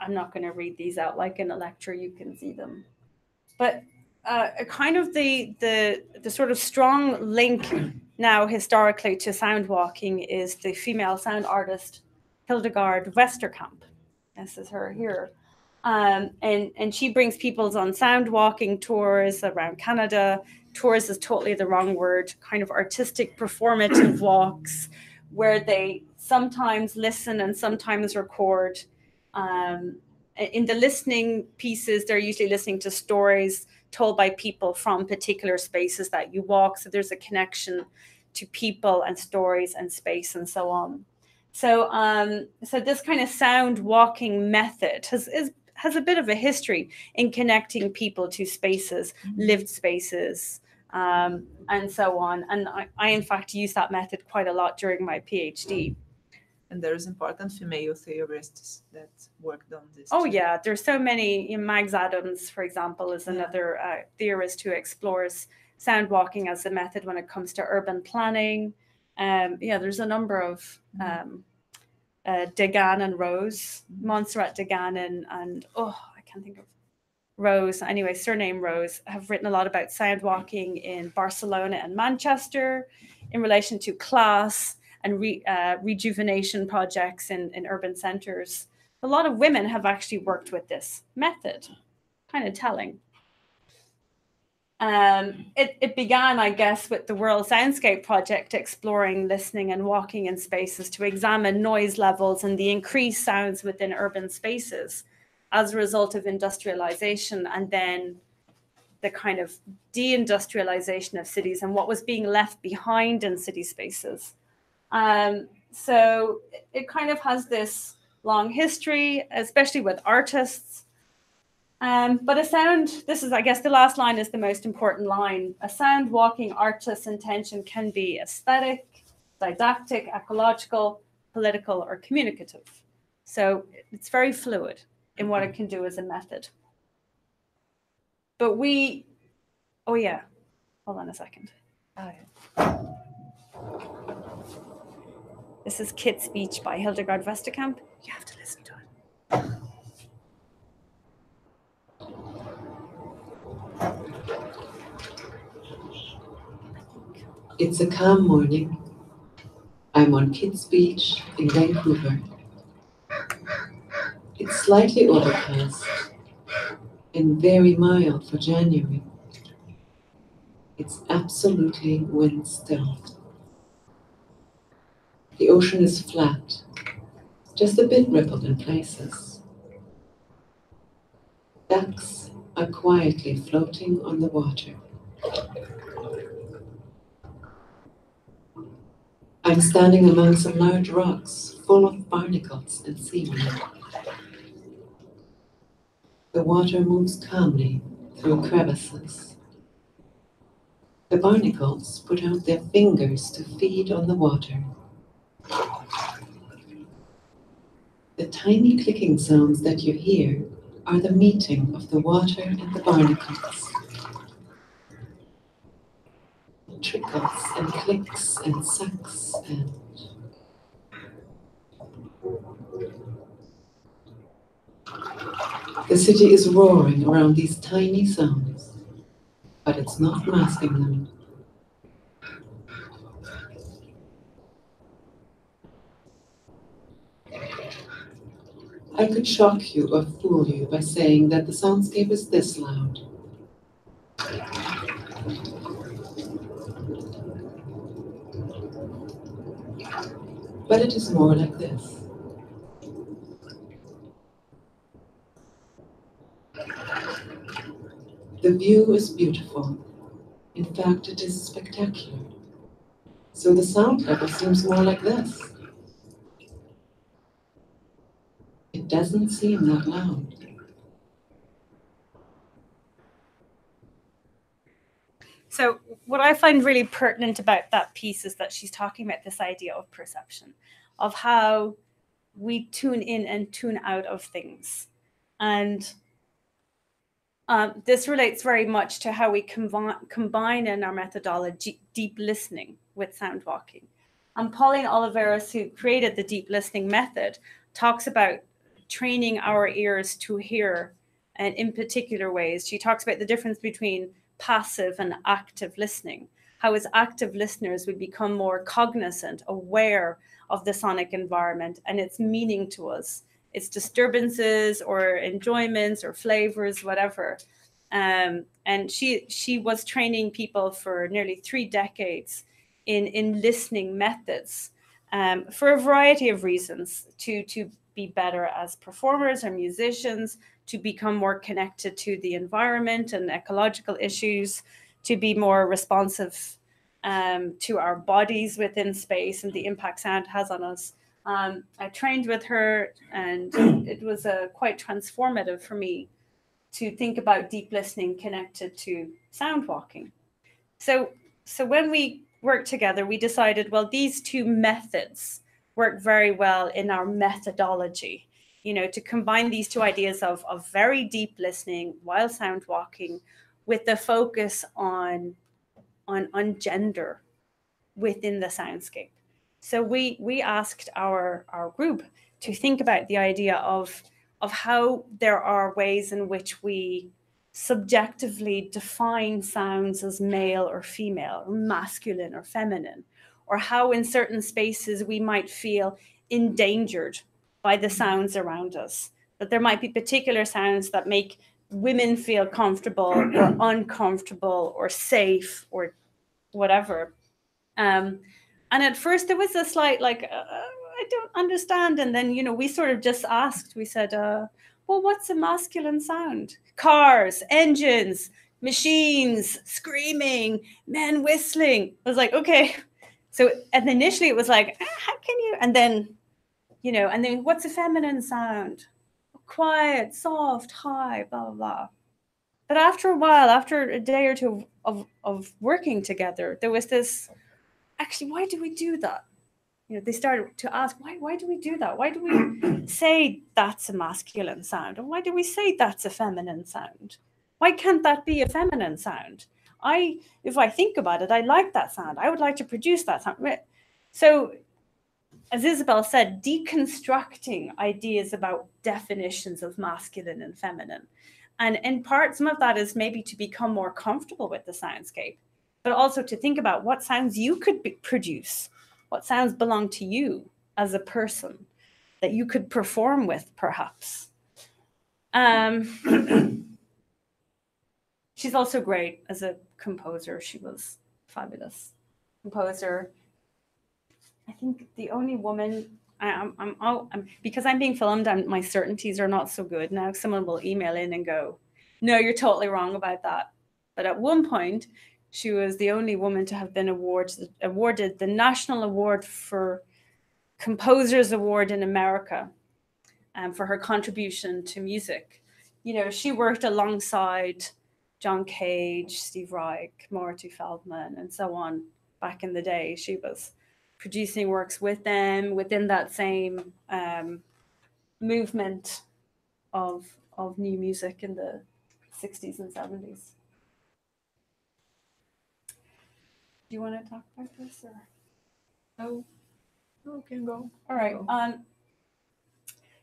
I'm not going to read these out like in a lecture, you can see them. But kind of the sort of strong link now historically to sound walking is the female sound artist Hildegard Westerkamp. This is her here. And she brings people on sound walking tours around Canada. Tours is totally the wrong word, kind of artistic performative walks where they sometimes listen and sometimes record. In the listening pieces, they're usually listening to stories told by people from particular spaces that you walk. So there's a connection to people and stories and space and so on. So so this kind of sound walking method has a bit of a history in connecting people to spaces, lived spaces, and so on. And I in fact use that method quite a lot during my PhD. And there's important female theorists that worked on this. Oh, yeah. There's so many. Mags Adams, for example, is another theorist who explores sound walking as a method when it comes to urban planning. There's a number of Degan and Rose, Montserrat Degan and I can't think of Rose. Anyway, surname Rose, have written a lot about sound walking in Barcelona and Manchester, in relation to class and rejuvenation projects in urban centers, a lot of women have actually worked with this method. Kind of telling. It began, I guess, with the World Soundscape Project, exploring listening and walking in spaces to examine noise levels and the increased sounds within urban spaces as a result of industrialization, and then the kind of deindustrialization of cities and what was being left behind in city spaces. So it kind of has this long history, especially with artists. But a sound, this is, I guess, the last line is the most important line. A sound walking artist's intention can be aesthetic, didactic, ecological, political, or communicative. So it's very fluid in what it can do as a method. But oh yeah, hold on a second. Oh, yeah. This is Kit Speech by Hildegard Westerkamp. You have to listen to it. It's a calm morning. I'm on Kit's Beach in Vancouver. It's slightly overcast and very mild for January. It's absolutely wind still. The ocean is flat, just a bit rippled in places. Ducks are quietly floating on the water. I'm standing among some large rocks full of barnacles and seaweed. The water moves calmly through crevices. The barnacles put out their fingers to feed on the water. The tiny clicking sounds that you hear are the meeting of the water and the barnacles. It trickles and clicks and sucks and... The city is roaring around these tiny sounds, but it's not masking them. I could shock you or fool you by saying that the soundscape is this loud. But it is more like this. The view is beautiful. In fact, it is spectacular. So the sound level seems more like this. It doesn't seem that loud. So what I find really pertinent about that piece is that she's talking about this idea of perception, of how we tune in and tune out of things. And this relates very much to how we combine in our methodology deep listening with sound walking. And Pauline Oliveros, who created the deep listening method, talks about training our ears to hear, and in particular ways. She talks about the difference between passive and active listening, how as active listeners we become more cognizant, aware of the sonic environment and its meaning to us, its disturbances or enjoyments or flavors, whatever. And she was training people for nearly 3 decades in listening methods for a variety of reasons, to be better as performers or musicians, to become more connected to the environment and ecological issues, to be more responsive to our bodies within space and the impact sound has on us. I trained with her, and it was quite transformative for me to think about deep listening connected to sound walking. So when we worked together, we decided, well, these 2 methods work very well in our methodology, to combine these 2 ideas of very deep listening while sound walking with the focus on gender within the soundscape. So we asked our group to think about the idea of how there are ways in which we subjectively define sounds as male or female, or masculine or feminine, or how in certain spaces we might feel endangered by the sounds around us. That there might be particular sounds that make women feel comfortable or uncomfortable or safe or whatever. And at first there was a slight like, I don't understand. And then, you know, we sort of just asked, we said, well, what's a masculine sound? Cars, engines, machines, screaming, men whistling. I was like, okay. So and initially it was like, how can you? And then, you know, and then what's a feminine sound? Quiet, soft, high, blah, blah, blah. But after a while, after a day or two of working together, there was this, actually, why do we do that? You know, they started to ask, why do we do that? Why do we say that's a masculine sound? And why do we say that's a feminine sound? Why can't that be a feminine sound? If I think about it, I like that sound. I would like to produce that sound. So, as Isabel said, deconstructing ideas about definitions of masculine and feminine. And in part, some of that is maybe to become more comfortable with the soundscape, but also to think about what sounds you could produce, what sounds belong to you as a person that you could perform with, perhaps. She's also great as a composer. She was fabulous composer. I think the only woman, because I'm being filmed, my certainties are not so good now. Someone will email in and go, no, you're totally wrong about that. But at one point, she was the only woman to have been awarded the National Award for Composers Award in America for her contribution to music. You know, she worked alongside John Cage, Steve Reich, Marty Feldman, and so on back in the day. She was producing works with them within that same movement of new music in the 60s and 70s. Do you want to talk about this or? No, can go. All right.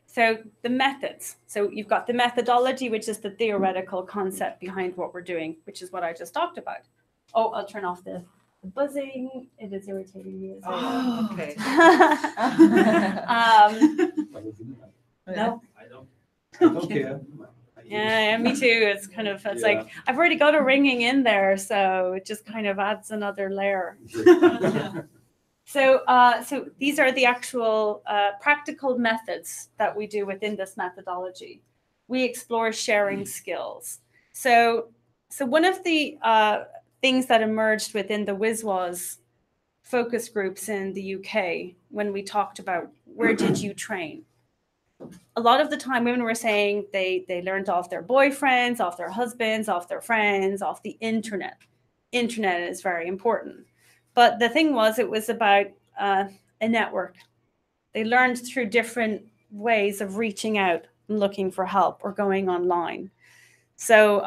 So the methods. So you've got the methodology, which is the theoretical concept behind what we're doing, which is what I just talked about. Oh, I'll turn off the buzzing. It is irritating me as well. Oh, okay. No. I don't. I don't care. Yeah, me too. It's kind of, it's like, I've already got a ringing in there, so it just kind of adds another layer. So these are the actual practical methods that we do within this methodology. We explore sharing skills. So one of the things that emerged within the WISWAS focus groups in the UK, when we talked about where did you train? A lot of the time women were saying they learned off their boyfriends, off their husbands, off their friends, off the internet. Internet is very important. But the thing was, it was about a network. They learned through different ways of reaching out and looking for help or going online. So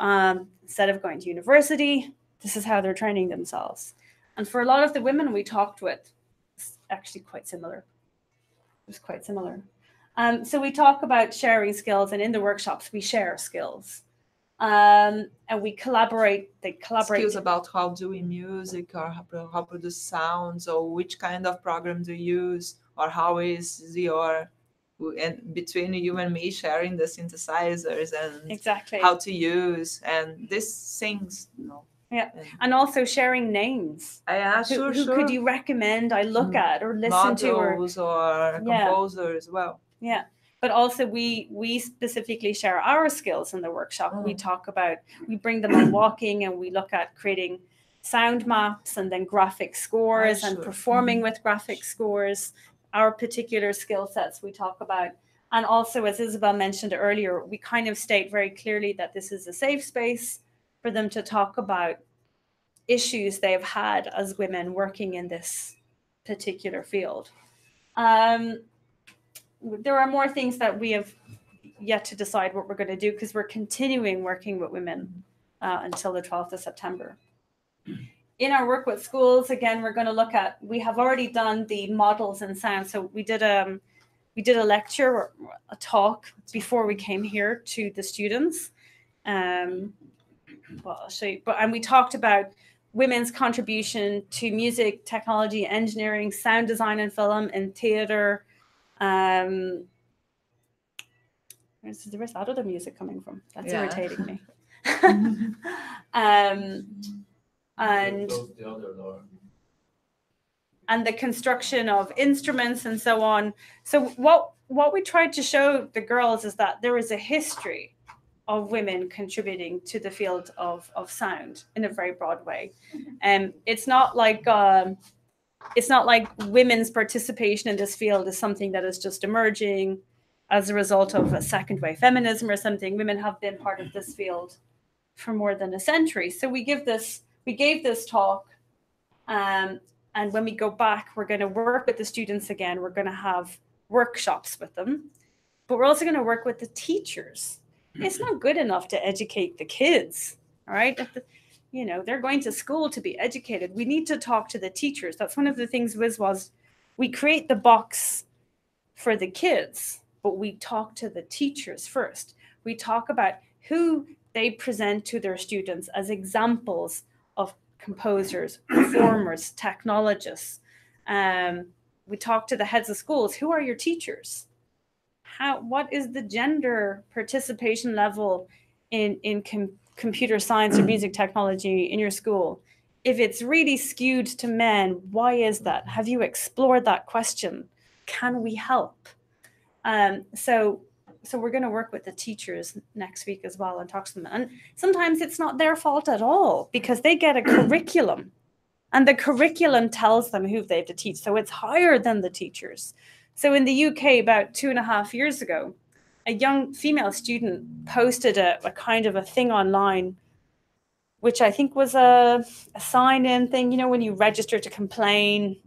instead of going to university, this is how they're training themselves. And for a lot of the women we talked with, it's actually quite similar. It was quite similar. So we talk about sharing skills, and in the workshops, we share skills. And we collaborate. They collaborate. Skills about how doing music or how produce sounds, or which kind of program do you use, or how is your, and between you and me sharing the synthesizers and exactly how to use and these things, you know. Yeah, and also sharing names. Sure. Who could you recommend I look at or listen to, or composers? Well, yeah. But also we specifically share our skills in the workshop. We talk about, we bring them on walking, and we look at creating sound maps and then graphic scores and performing with graphic scores. Our particular skill sets we talk about. And also, as Isabel mentioned earlier, we kind of state very clearly that this is a safe space for them to talk about issues they've had as women working in this particular field. There are more things that we have yet to decide what we're going to do, because we're continuing working with women until the 12th of September. In our work with schools, again, we're going to look at, we have already done the models and sound. So we did a lecture or a talk before we came here to the students. well, I'll show you. And we talked about women's contribution to music, technology, engineering, sound design and film, and theater. Where's that other music coming from? That's irritating me. And the construction of instruments and so on. So what we tried to show the girls is that there is a history of women contributing to the field of sound in a very broad way. And it's not like women's participation in this field is something that is just emerging as a result of a second wave feminism or something. Women have been part of this field for more than a century. So we gave this talk, and when we go back, we're going to work with the students again. We're going to have workshops with them, but we're also going to work with the teachers. It's not good enough to educate the kids, all right? They're going to school to be educated. We need to talk to the teachers. That's one of the things was we create the box for the kids, but we talk to the teachers first. We talk about who they present to their students as examples of composers, performers, technologists. We talk to the heads of schools. Who are your teachers? What is the gender participation level in computer science or music technology in your school? If it's really skewed to men, why is that? Have you explored that question? Can we help? So we're going to work with the teachers next week as well and talk to them. And sometimes it's not their fault at all because they get a curriculum and the curriculum tells them who they have to teach. So it's higher than the teachers. So in the UK, about 2.5 years ago, a young female student posted a kind of a thing online, which I think was a sign-in thing, when you register to complain.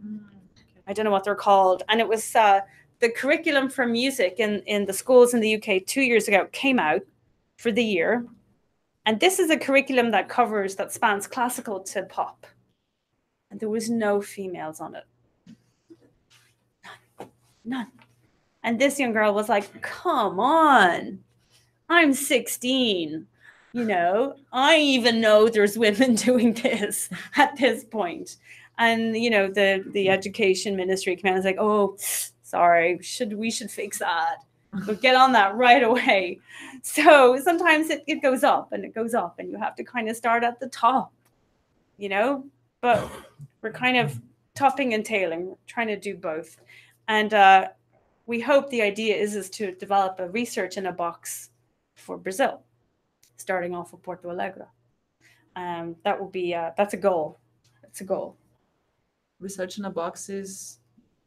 I don't know what they're called. And it was the curriculum for music in the schools in the UK 2 years ago came out for the year. And this is a curriculum that spans classical to pop. And there was no females on it. None. And this young girl was like, come on, I'm 16. I even know there's women doing this at this point. And, the education ministry came out and was like, oh, sorry, we should fix that. But get on that right away. So sometimes it goes up and it goes up and you have to kind of start at the top, but we're kind of topping and tailing, trying to do both. And we hope the idea is to develop a research in a box for Brazil, starting off with Porto Alegre. That will be, that's a goal. It's a goal. Research in a box is?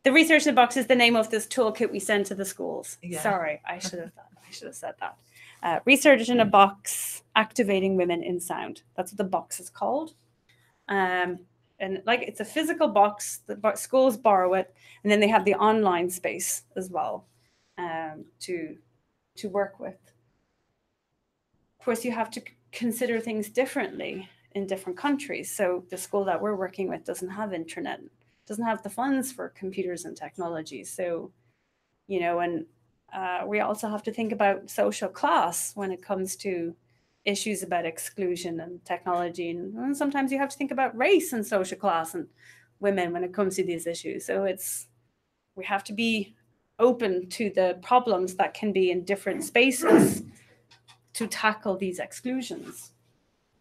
The research in a box is the name of this toolkit we send to the schools. Yeah. Sorry, I should have said that. Research in a box, activating women in sound. That's what the box is called. And it's a physical box, the schools borrow it, and then they have the online space as well to work with. Of course, you have to consider things differently in different countries. So the school that we're working with doesn't have internet, doesn't have the funds for computers and technology. So, and we also have to think about social class when it comes to issues about exclusion and technology. And sometimes you have to think about race and social class and women when it comes to these issues. So we have to be open to the problems that can be in different spaces to tackle these exclusions.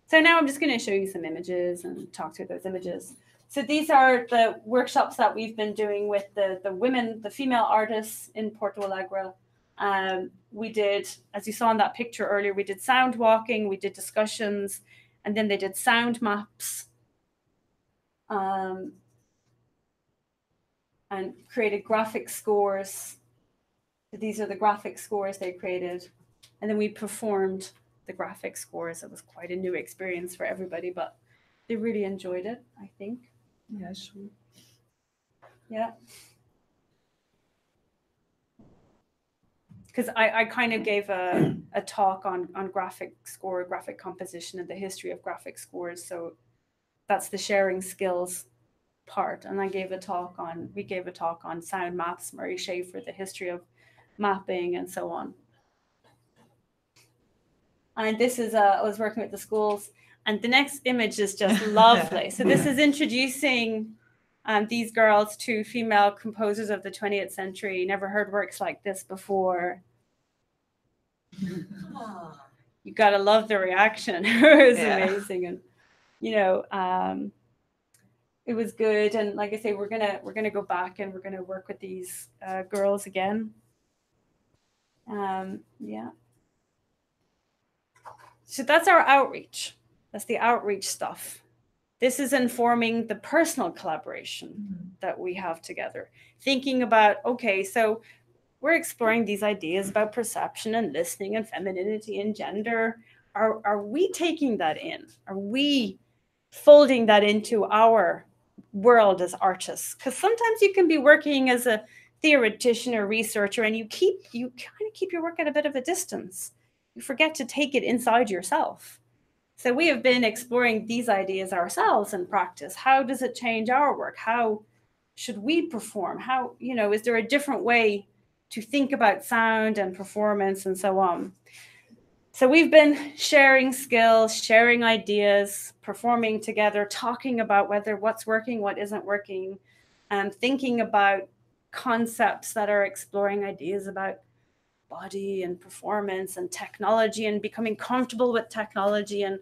So now I'm just going to show you some images and talk through those images. So these are the workshops that we've been doing with the women, the female artists in Porto Alegre. We did, as you saw in that picture earlier, we did sound walking, we did discussions, and then they did sound maps and created graphic scores. These are the graphic scores they created. And then we performed the graphic scores. It was quite a new experience for everybody, but they really enjoyed it, I think. Yeah, sure. Yeah. Because I kind of gave a talk on graphic score, graphic composition, and the history of graphic scores. So that's the sharing skills part. And we gave a talk on sound maps, Murray Schaefer, the history of mapping and so on. And this is, I was working with the schools. And the next image is just lovely. So this is introducing these girls to female composers of the 20th century. Never heard works like this before. You gotta love the reaction. It was amazing, and it was good. And like I say, we're gonna go back and we're gonna work with these girls again. So that's our outreach. That's the outreach stuff. This is informing the personal collaboration that we have together. Thinking about, okay, so we're exploring these ideas about perception and listening and femininity and gender. Are we taking that in? Are we folding that into our world as artists? Because sometimes you can be working as a theoretician or researcher and you kind of keep your work at a bit of a distance. You forget to take it inside yourself. So we have been exploring these ideas ourselves in practice. How does it change our work? How should we perform? How, is there a different way to think about sound and performance and so on? So we've been sharing skills, sharing ideas, performing together, talking about what's working, what isn't working, and thinking about concepts that are exploring ideas about body and performance and technology and becoming comfortable with technology and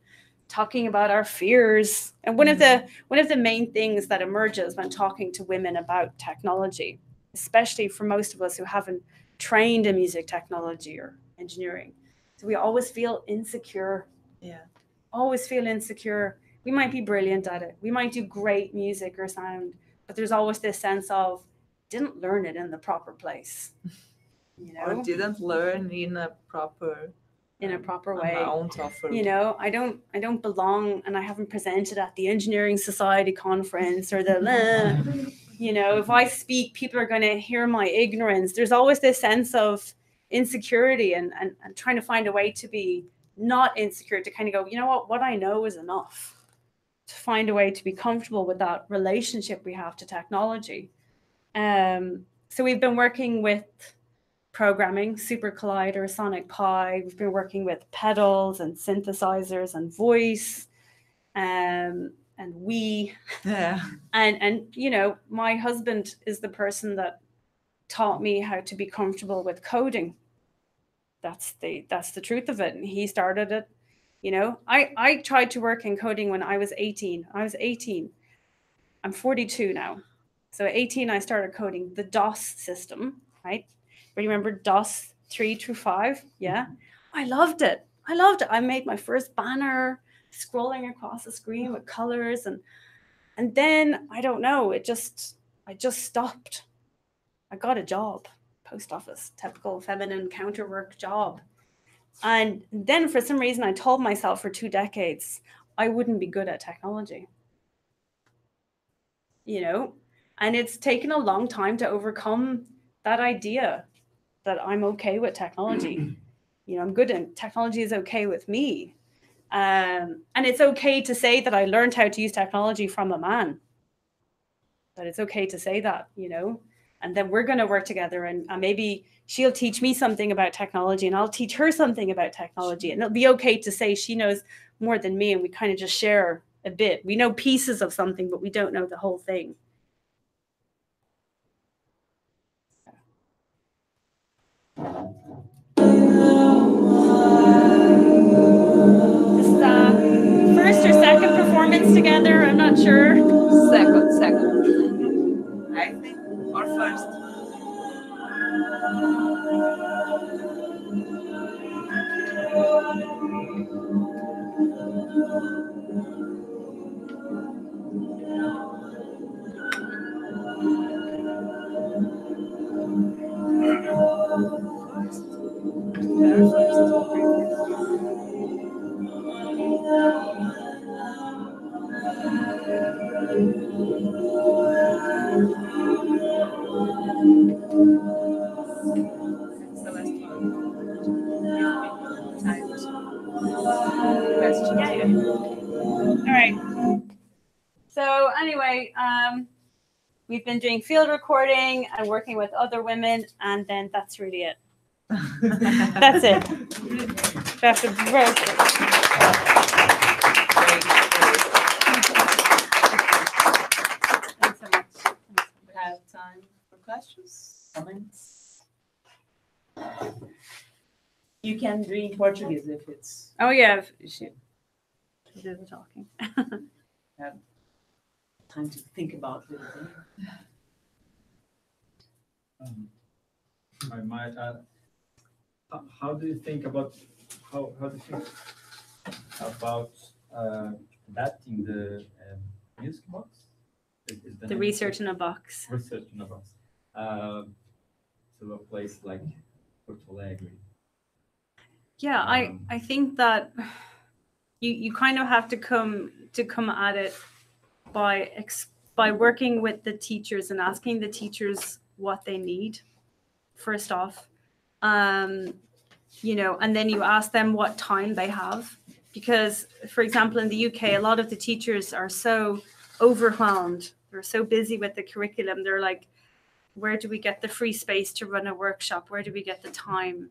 talking about our fears. And one of the main things that emerges when talking to women about technology, especially for most of us who haven't trained in music technology or engineering, so we always feel insecure. Always feel insecure. We might be brilliant at it. We might do great music or sound, but there's always this sense of didn't learn it in the proper place. Or didn't learn in a proper way. Amount of I don't belong, and I haven't presented at the Engineering Society conference or if I speak, people are going to hear my ignorance. There's always this sense of insecurity and trying to find a way to be not insecure, to kind of go, what I know is enough, to find a way to be comfortable with that relationship we have to technology. So we've been working with programming, Super Collider, Sonic Pi. We've been working with pedals and synthesizers and voice, and we. And my husband is the person that taught me how to be comfortable with coding. That's the truth of it. And he started it. I tried to work in coding when I was 18. I'm 42 now. So at 18, I started coding the DOS system, right? Remember DOS 3 through 5? Yeah. I loved it. I made my first banner, scrolling across the screen with colors. And then, I don't know, I just stopped. I got a job, post office, typical feminine counterwork job. And then for some reason, I told myself for 2 decades, I wouldn't be good at technology. And it's taken a long time to overcome that idea that I'm okay with technology. I'm good and technology is okay with me. And it's okay to say that I learned how to use technology from a man. That it's okay to say that, and then we're going to work together and maybe she'll teach me something about technology and I'll teach her something about technology. And it'll be okay to say she knows more than me and we kind of just share a bit. We know pieces of something, but we don't know the whole thing. This is first or second performance together, I'm not sure. Second. I think, or first. All right. So anyway, we've been doing field recording and working with other women, and then that's really it. That's it. That's a questions, comments? You can do in Portuguese if it's Oh yeah, she do the talking. time to think about it. I might add, how do you think about how do you think about adapting the music box? Is The research in a box. research in a box to a place like Porto Alegre? Yeah, I think that you kind of have to come at it by working with the teachers and asking the teachers what they need first off, you know, and then you ask them what time they have, because for example in the UK a lot of the teachers are so overwhelmed, they're so busy with the curriculum, they're like, where do we get the free space to run a workshop, where do we get the time?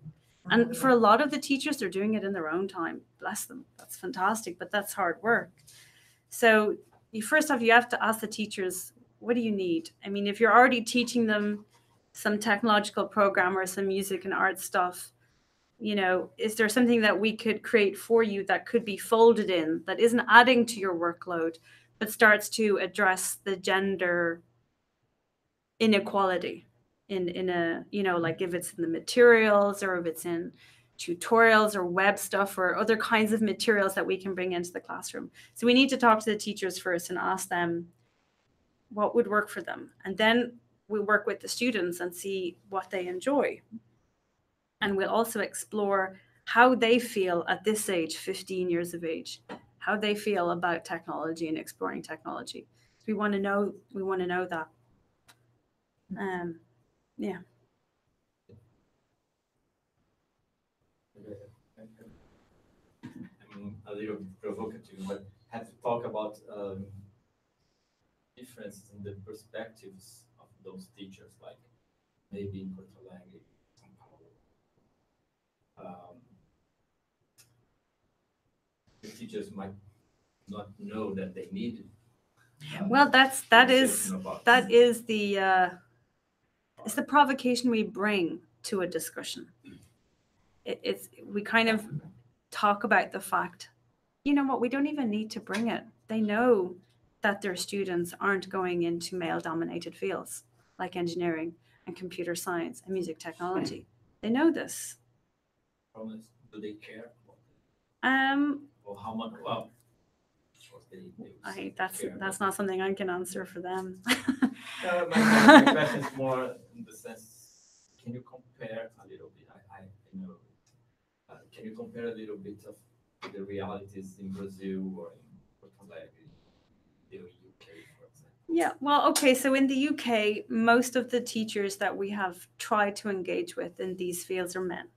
And for a lot of the teachers, they're doing it in their own time. Bless them. That's fantastic, but that's hard work. So you have to ask the teachers, what do you need? I mean, if you're already teaching them some technological program or some music and art stuff, you know, is there something that we could create for you that could be folded in, that isn't adding to your workload, but starts to address the gender inequality in a, you know, like if it's in the materials or if it's in tutorials or web stuff or other kinds of materials that we can bring into the classroom. So we need to talk to the teachers first and ask them what would work for them. And then we work with the students and see what they enjoy. And we'll also explore how they feel at this age, 15 years of age, how they feel about technology and exploring technology. So we want to know that. Yeah. I'm a little provocative, but have to talk about differences in the perspectives of those teachers, like maybe in Porto Alegre, São Paulo. The teachers might not know that they need. Well, that is it's the provocation we bring to a discussion. We kind of talk about the fact, you know what, we don't even need to bring it. They know that their students aren't going into male-dominated fields like engineering and computer science and music technology. They know this. Do they care? Or how much? Well, that's not something I can answer for them. My question is more in the sense, can you compare a little bit? Can you compare a little bit of the realities in Brazil or in Porto Alegre, the UK, for example? Yeah, well, okay, so in the UK, most of the teachers that we have tried to engage with in these fields are men.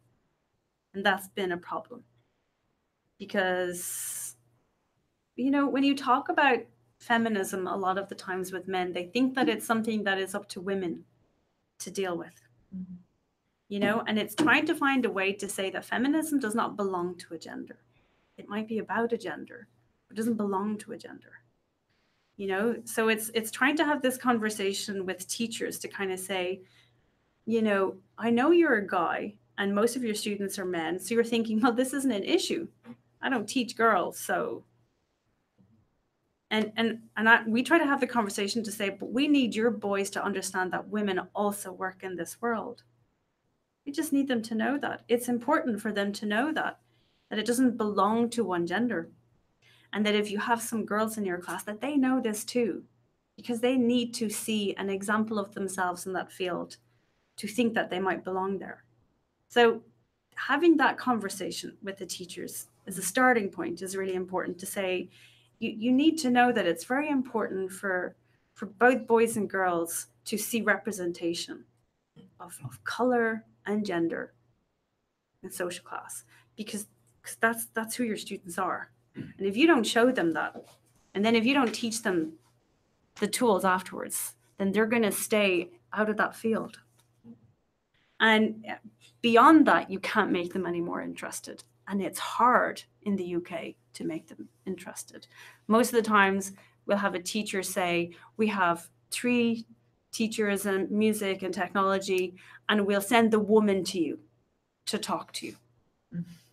And that's been a problem. Because, you know, when you talk about feminism a lot of the times with men, they think that it's something that is up to women to deal with. Mm-hmm. You know, and it's trying to find a way to say that feminism does not belong to a gender. It might be about a gender, but it doesn't belong to a gender. You know, so it's trying to have this conversation with teachers to kind of say, you know, I know you're a guy and most of your students are men. So you're thinking, well, this isn't an issue. I don't teach girls. So, we try to have the conversation to say, but we need your boys to understand that women also work in this world. We just need them to know that. It's important for them to know that it doesn't belong to one gender. And that if you have some girls in your class, that they know this too, because they need to see an example of themselves in that field to think that they might belong there. So having that conversation with the teachers as a starting point is really important to say, you need to know that it's very important for both boys and girls to see representation of color and gender in social class, because that's who your students are. And if you don't show them that, and then if you don't teach them the tools afterwards, then they're going to stay out of that field. And beyond that, you can't make them any more interested. And it's hard in the UK to make them interested. Most of the times we'll have a teacher say, we have 3 teachers in music and technology, and we'll send the woman to you to talk to you.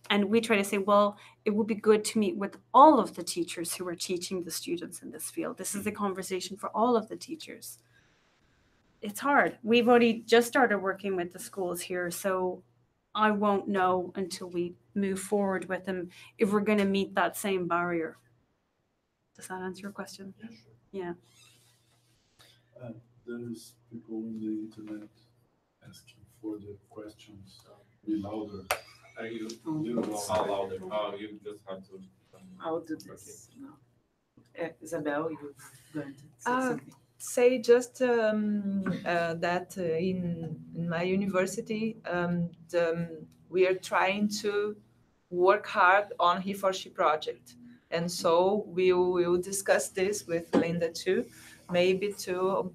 And we try to say, well, it would be good to meet with all of the teachers who are teaching the students in this field. This is a conversation for all of the teachers. It's hard. We've only just started working with the schools here, so I won't know until we move forward with them if we're going to meet that same barrier. Does that answer your question? Yeah, sure. Yeah. There's people on the internet asking for the questions. Be louder. Are you louder? Oh, you just have to. I'll do this now. Isabel, you're going to say something. Say just that in my university, we are trying to work hard on he for she project. And so we will discuss this with Linda too, maybe to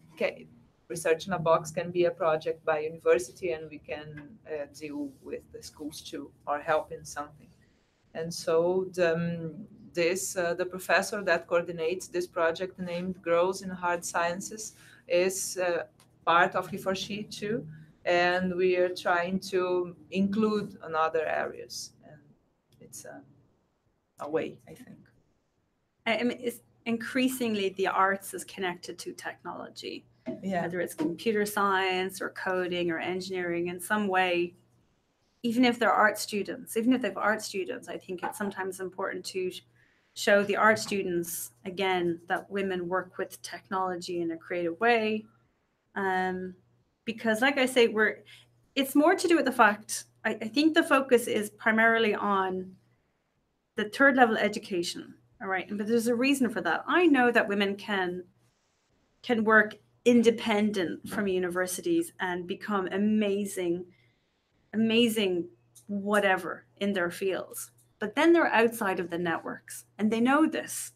Research in a Box can be a project by university, and we can deal with the schools too, or help in something. And so the professor that coordinates this project, named Girls in Hard Sciences, is part of he for she too, and we are trying to include in other areas, and it's a way, I think. I mean, it's increasingly the arts is connected to technology. Yeah. Whether it's computer science or coding or engineering in some way, even if they're art students, even if they've art students, I think it's sometimes important to show the art students, again, that women work with technology in a creative way. Because like I say, it's more to do with the fact, I think the focus is primarily on the third level education, all right? But there's a reason for that. I know that women can work independent from universities and become amazing whatever in their fields. But then they're outside of the networks, and they know this.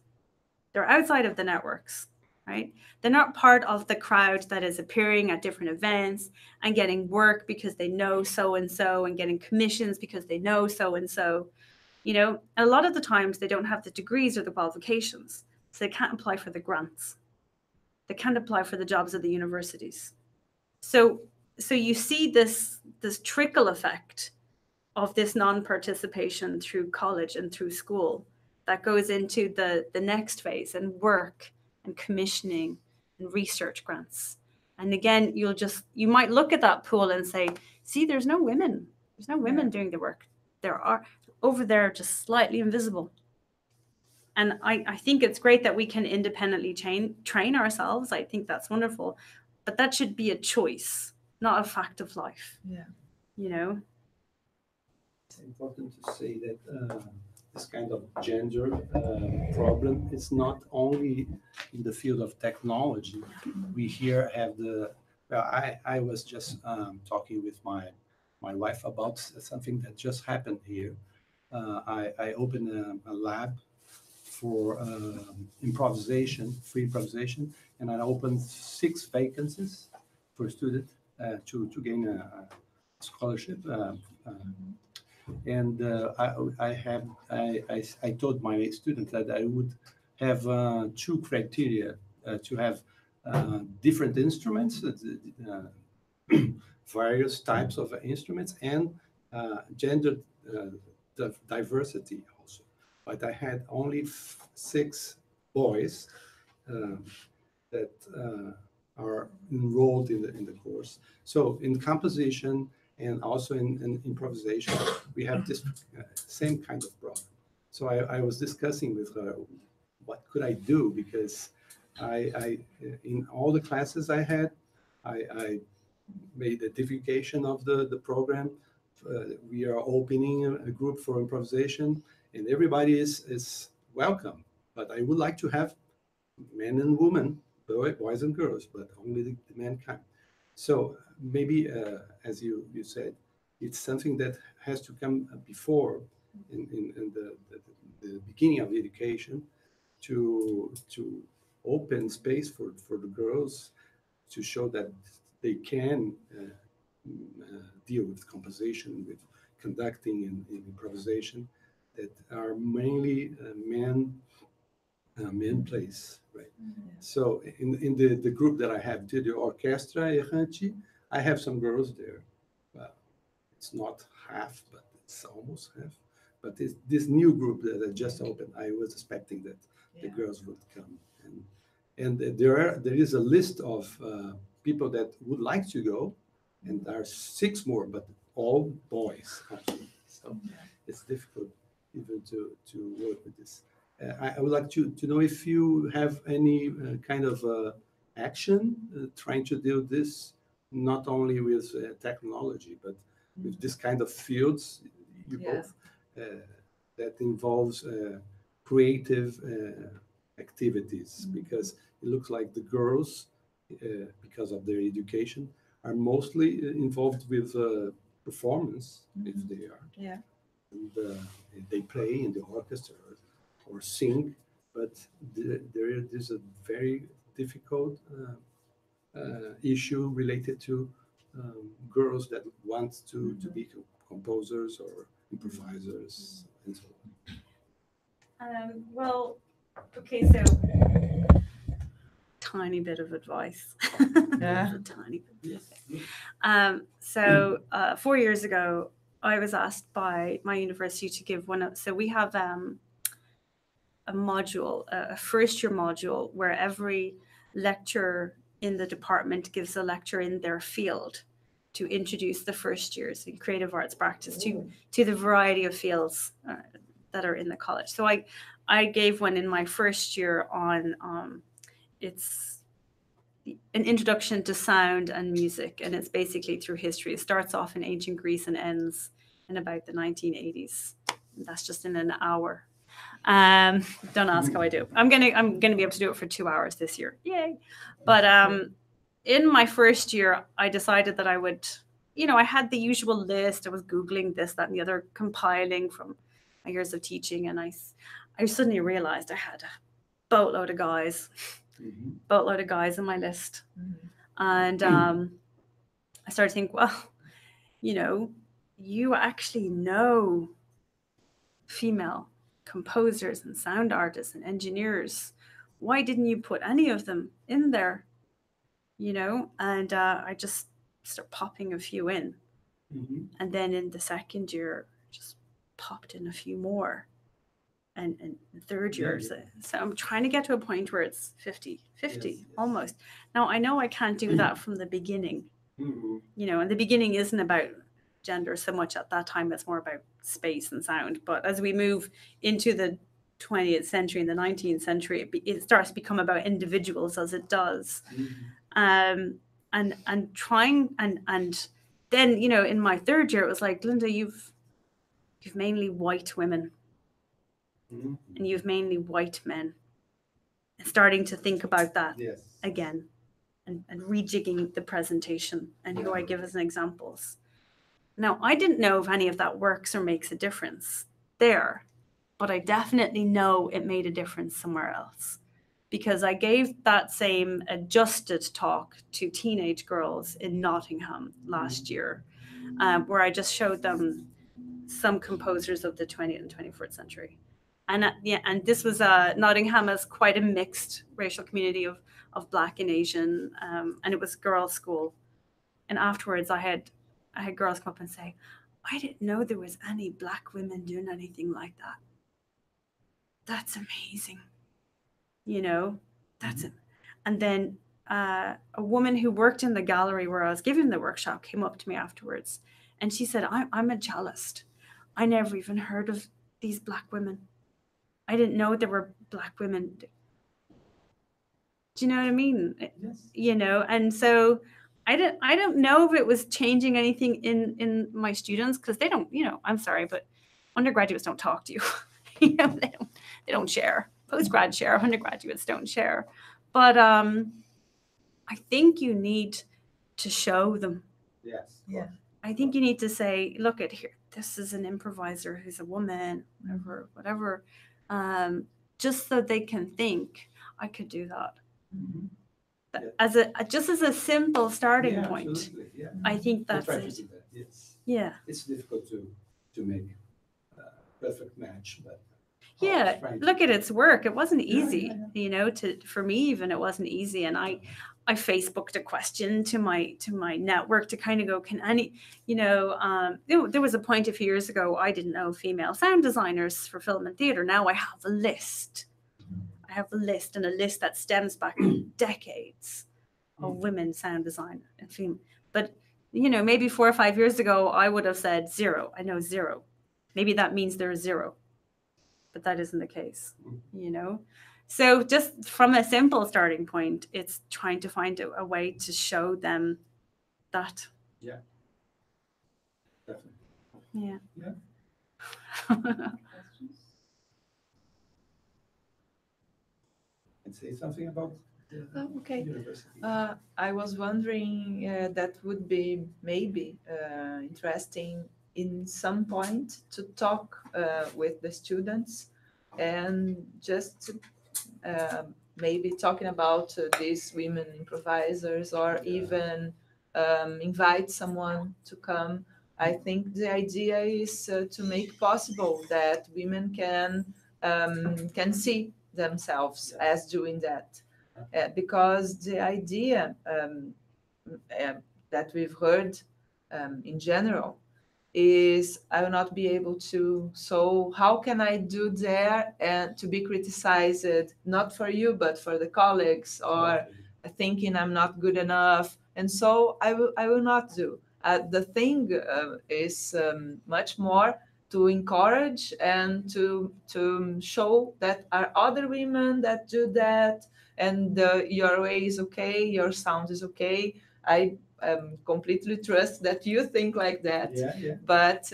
They're outside of the networks, right? They're not part of the crowd that is appearing at different events and getting work because they know so-and-so and getting commissions because they know so-and-so. You know, a lot of the times they don't have the degrees or the qualifications, so they can't apply for the grants. They can't apply for the jobs at the universities. So you see this trickle effect of this non-participation through college and through school that goes into the next phase, and work and commissioning and research grants. And again, you might look at that pool and say, see, there's no women. There's no women doing the work. There are over there, just slightly invisible. And I think it's great that we can independently train ourselves. I think that's wonderful. But that should be a choice, not a fact of life. Yeah. You know? It's important to say that this kind of gender problem is not only in the field of technology. We here have I was just talking with my wife about something that just happened here. I opened a lab for improvisation, free improvisation, and I opened 6 vacancies for students to gain a scholarship. And I told my students that I would have 2 criteria to have different instruments, various types of instruments, and gender diversity also. But I had only 6 boys that are enrolled in the course. So in composition and also in improvisation, we have this same kind of problem. So I was discussing with her, what could I do? Because I in all the classes I had, I made a divulgation of the program. We are opening a group for improvisation, and everybody is welcome. But I would like to have men and women, boys and girls, but only the mankind. So maybe, as you said, it's something that has to come before in the beginning of education to open space for the girls to show that they can deal with composition, with conducting and improvisation, that are mainly men men plays, right? So in the group that I have, the Orchestra Errante, I have some girls there. Well, it's not half, but it's almost half. But this new group that I just opened, I was expecting that the girls would come. And there is a list of people that would like to go, and there are 6 more, but all boys. Actually. So it's difficult even to work with this. I would like to know if you have any kind of action trying to do this, not only with technology, but with this kind of fields you both that involves creative activities, because it looks like the girls, because of their education, are mostly involved with performance, if they are. Yeah. And they play in the orchestra or sing, but there is a very difficult issue related to girls that want to be composers or improvisers and so on. Well, okay, so tiny bit of advice. Yeah. A tiny bit of advice. So 4 years ago, I was asked by my university to give one of, so we have a module, a first-year module, where every lecturer in the department gives a lecture in their field to introduce the first years in creative arts practice to the variety of fields that are in the college. So I gave one in my first year on it's an introduction to sound and music, and it's basically through history. It starts off in ancient Greece and ends in about the 1980s. And that's just in an hour. Don't ask how I do. I'm gonna be able to do it for 2 hours this year. Yay! But in my first year, I decided that I would, I had the usual list. I was Googling this, that, and the other, compiling from my years of teaching, and I suddenly realized I had a boatload of guys in my list. And I started to think, well, you actually know female composers and sound artists and engineers. Why didn't you put any of them in there? And I just start popping a few in. And then in the second year, just popped in a few more. And the third year, so I'm trying to get to a point where it's 50-50 almost. Now, I know I can't do that from the beginning. And the beginning isn't about gender so much at that time. It's more about space and sound. But as we move into the 20th century and the 19th century, it starts to become about individuals, as it does. And trying and then in my third year it was like, Linda, you've mainly white women and you've mainly white men, and starting to think about that again and rejigging the presentation and who I give as examples. Now, I didn't know if any of that works or makes a difference there, but I definitely know it made a difference somewhere else, because I gave that same adjusted talk to teenage girls in Nottingham last year, where I just showed them some composers of the 20th and 21st century. And this was Nottingham is quite a mixed racial community of Black and Asian, and it was girls' school. And afterwards, I had girls come up and say, I didn't know there was any Black women doing anything like that. That's amazing. That's it. And then a woman who worked in the gallery where I was giving the workshop came up to me afterwards, and she said, I'm a cellist. I never even heard of these Black women. I didn't know there were Black women. Do you know what I mean? Yes. And so I don't know if it was changing anything in my students, because they don't, I'm sorry, but undergraduates don't talk to you. They don't share. Postgrad share, undergraduates don't share. But I think you need to show them. Yes. Yeah. I think you need to say, look at here, this is an improviser who's a woman, whatever. Just so they can think, I could do that. As a simple starting point. Yeah. I think that's I try it. to do that. Yes. Yeah. It's difficult to make a perfect match, but Yeah, Right. look at its work. It wasn't easy, yeah. you know, for me even, it wasn't easy. And I Facebooked a question to my network to kind of go, can any, you know, there was a point a few years ago, I didn't know female sound designers for film and theater. Now I have a list. I have a list, and a list that stems back decades of women sound design and film. But, you know, maybe 4 or 5 years ago, I would have said 0. I know 0. Maybe that means there is 0. But that isn't the case, you know? So just from a simple starting point, it's trying to find a way to show them that. Yeah. Definitely. Yeah. Yeah. And say something about the Okay. university. I was wondering that would be maybe interesting in some point to talk with the students and just maybe talking about these women improvisers, or even invite someone to come. I think the idea is to make possible that women can see themselves as doing that, because the idea that we've heard in general is I will not be able to, so how can I do there and to be criticized, not for you, but for the colleagues, or thinking I'm not good enough. And so I will not do. The thing is much more to encourage and to show that are other women that do that, and your way is okay, your sound is okay. I completely trust that you think like that. Yeah. But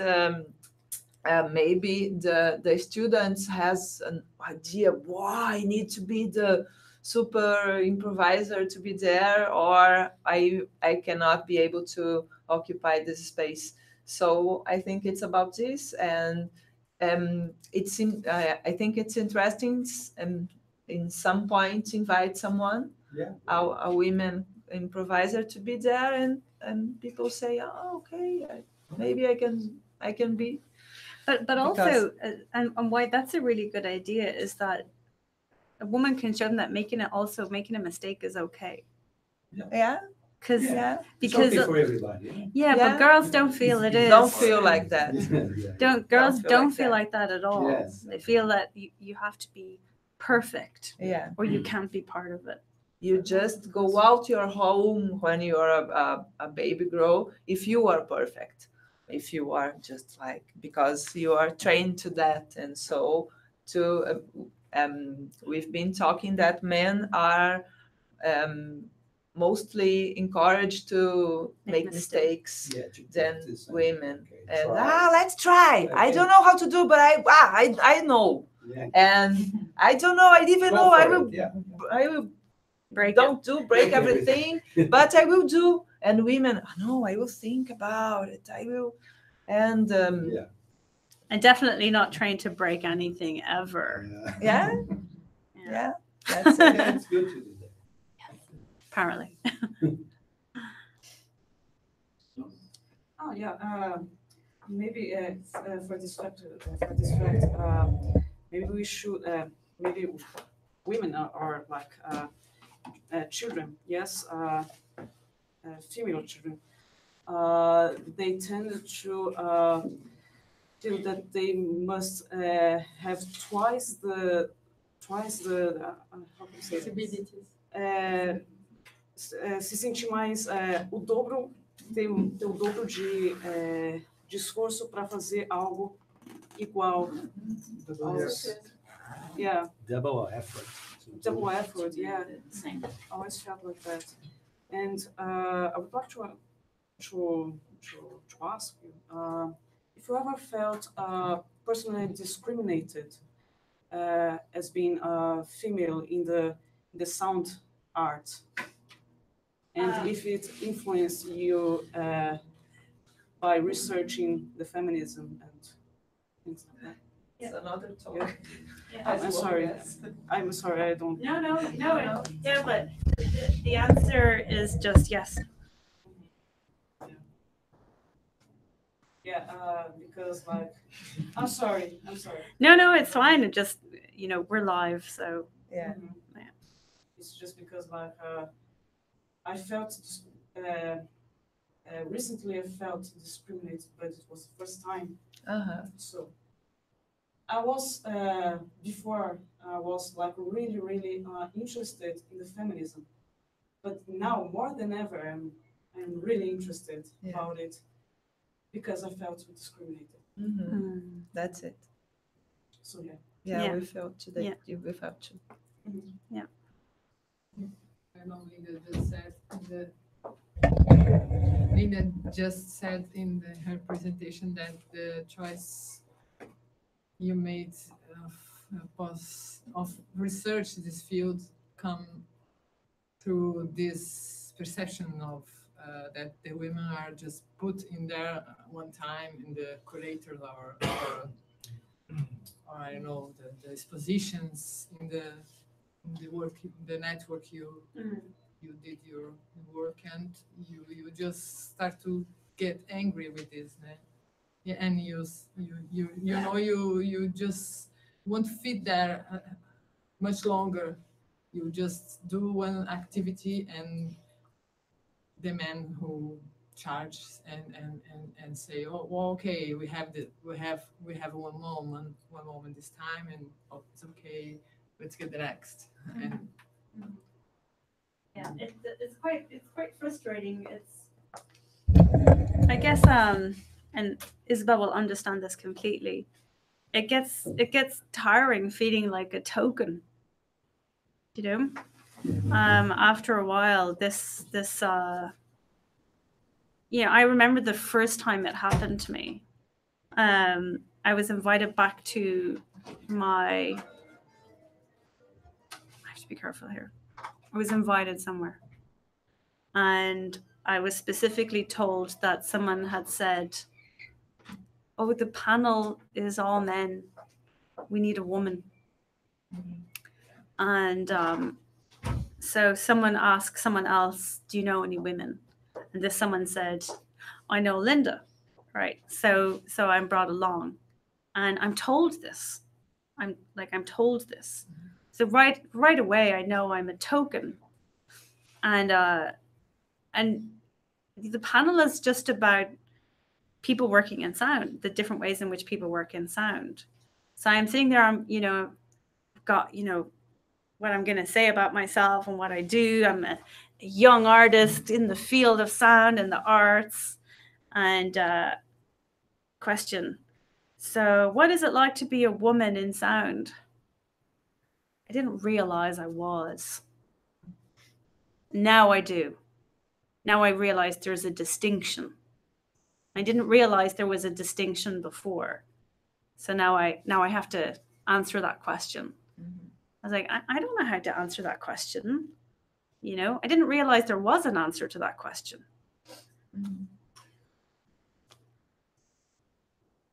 maybe the students has an idea, why I need to be the super improviser to be there, or I cannot be able to occupy this space. So I think it's about this, and I think it's interesting in some point invite someone, a women improviser, to be there, and people say, oh, okay, maybe I can be. But also, and why that's a really good idea is that a woman can show them that making a mistake is okay. Yeah. Because it's okay for everybody. But girls don't feel it is. Don't feel like that. Girls don't feel like that at all. Yes. They feel that you have to be perfect. Yeah. Or you can't be part of it. You just go out your home when you are a baby girl if you are perfect. If you are just like, because you are trained to that. And so we've been talking that men are mostly encouraged to make mistakes than women. Okay, and let's try. Okay. I don't know how to do, but I know. Yeah. And I don't know. I even know I will break everything, but I will do. And women, no, I will think about it. I will, and and definitely not trying to break anything ever. Yeah. That's it. It's good to do that. Apparently. Maybe for this fact, maybe we should, maybe women are like children, yes, female children. They tend to feel that they must have twice the how can I say it? Se sentir mais o dobro, ter o dobro de esforço para fazer algo igual. Yeah. Double effort. Double effort, yeah. Same. I always felt like that. And I would like to ask you if you ever felt personally discriminated as being a female in the sound art, and if it influenced you by researching the feminism and things like that. It's another talk. Yeah. I'm sorry. I'm sorry. I don't. No. Yeah, but the answer is just yes. Yeah, because like, I'm sorry. No, it's fine. It just, we're live, so Yeah. Mhm. Yeah. It's just because like I felt recently I felt discriminated, but it was the first time. So I was before I was like really interested in the feminism, but now more than ever I'm really interested about it because I felt discriminated. That's it. So yeah. Yeah, we felt that. Yeah. We felt too. I know Linda just said in her presentation that the choice you made of research this field come through this perception of that the women are just put in there one time in the curators or I don't know the expositions in the work, the network you did your work, and you just start to get angry with this, yeah, and you just won't fit there much longer. You just do one activity and the man who charges and say, oh well, okay, we have one moment this time, and oh, it's okay, let's get the next. And yeah, it's quite frustrating. I guess, and Isabel will understand this completely. It gets tiring feeling like a token, after a while. I remember the first time it happened to me. I was invited back to I have to be careful here. I was invited somewhere, and I was specifically told that someone had said, oh, the panel is all men. We need a woman. And so someone asked someone else, do you know any women? And this someone said, I know Linda. Right. So I'm brought along and I'm told this. I'm told this. So right away, I know I'm a token. And the panel is just about people working in sound, the different ways in which people work in sound. So I'm sitting there, I've got, what I'm going to say about myself and what I do. I'm a young artist in the field of sound and the arts. And question, so what is it like to be a woman in sound? I didn't realize I was. Now I do. Now I realize there's a distinction. I didn't realize there was a distinction before. So now I have to answer that question. I was like, I don't know how to answer that question. I didn't realize there was an answer to that question.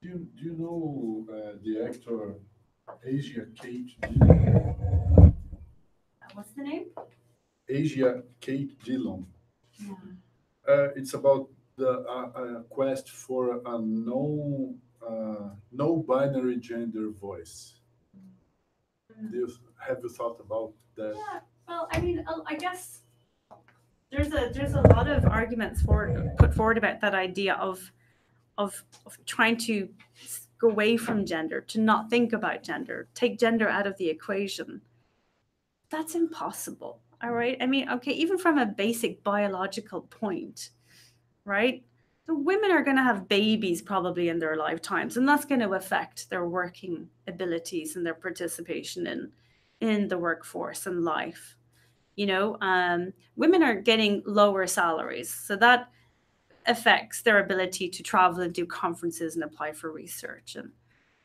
Do you know the actor Asia Kate Dillon? What's the name? Asia Kate Dillon. Yeah. It's about the quest for a no binary gender voice. Have you thought about that? Yeah. Well, I mean, I guess there's a lot of arguments put forward about that idea of trying to go away from gender, to not think about gender, take gender out of the equation. That's impossible. All right. I mean, okay, even from a basic biological point, right? The women are going to have babies probably in their lifetimes, and that's going to affect their working abilities and their participation in the workforce and life. Women are getting lower salaries, so that affects their ability to travel and do conferences and apply for research. And,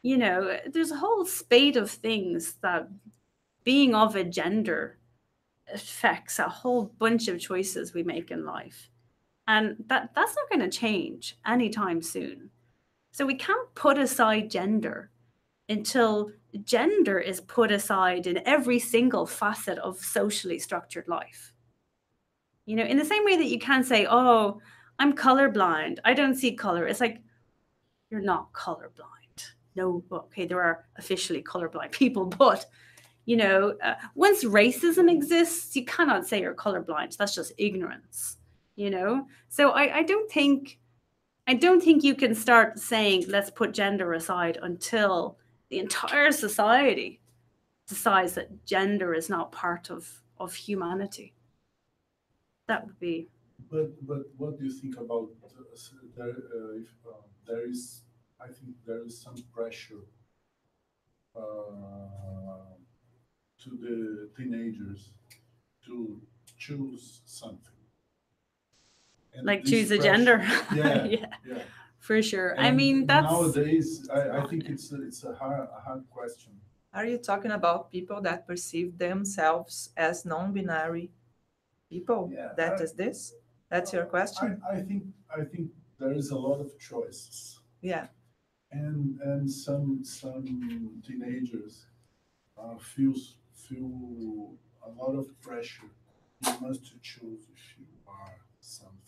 there's a whole spate of things that being of a gender affects a whole bunch of choices we make in life. And that's not going to change anytime soon. So we can't put aside gender until gender is put aside in every single facet of socially structured life. In the same way that you can't say, oh, I'm colorblind, I don't see color. It's like, you're not colorblind. No, okay, there are officially colorblind people, but you know, once racism exists, you cannot say you're colorblind. That's just ignorance, you know. So I don't think you can start saying let's put gender aside until the entire society decides that gender is not part of humanity. That would be. But what do you think about if there is? I think there is some pressure to the teenagers to choose something. And Like this choose a pressure- gender. Yeah, Yeah, yeah. for sure. And I mean, that's nowadays. I think it's a hard question. Are you talking about people that perceive themselves as non-binary people? Yeah, That is this? That's your question? I think there is a lot of choices, Yeah. and some teenagers feel a lot of pressure. You must choose if you are something.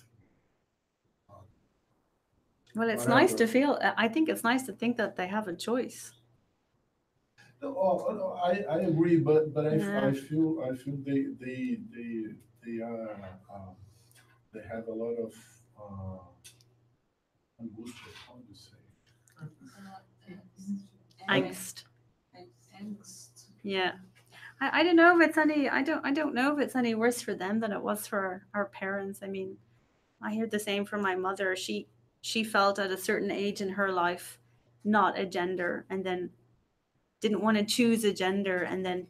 well, it's Whatever. nice to feel. I think it's nice to think that they have a choice. No, I agree, but Yeah. I feel they are they have a lot of angustia. How do you say? Angst. Yeah. I don't know if it's any. I don't know if it's any worse for them than it was for our parents. I mean, I hear the same from my mother. She felt at a certain age in her life not a gender, and then didn't want to choose a gender, and then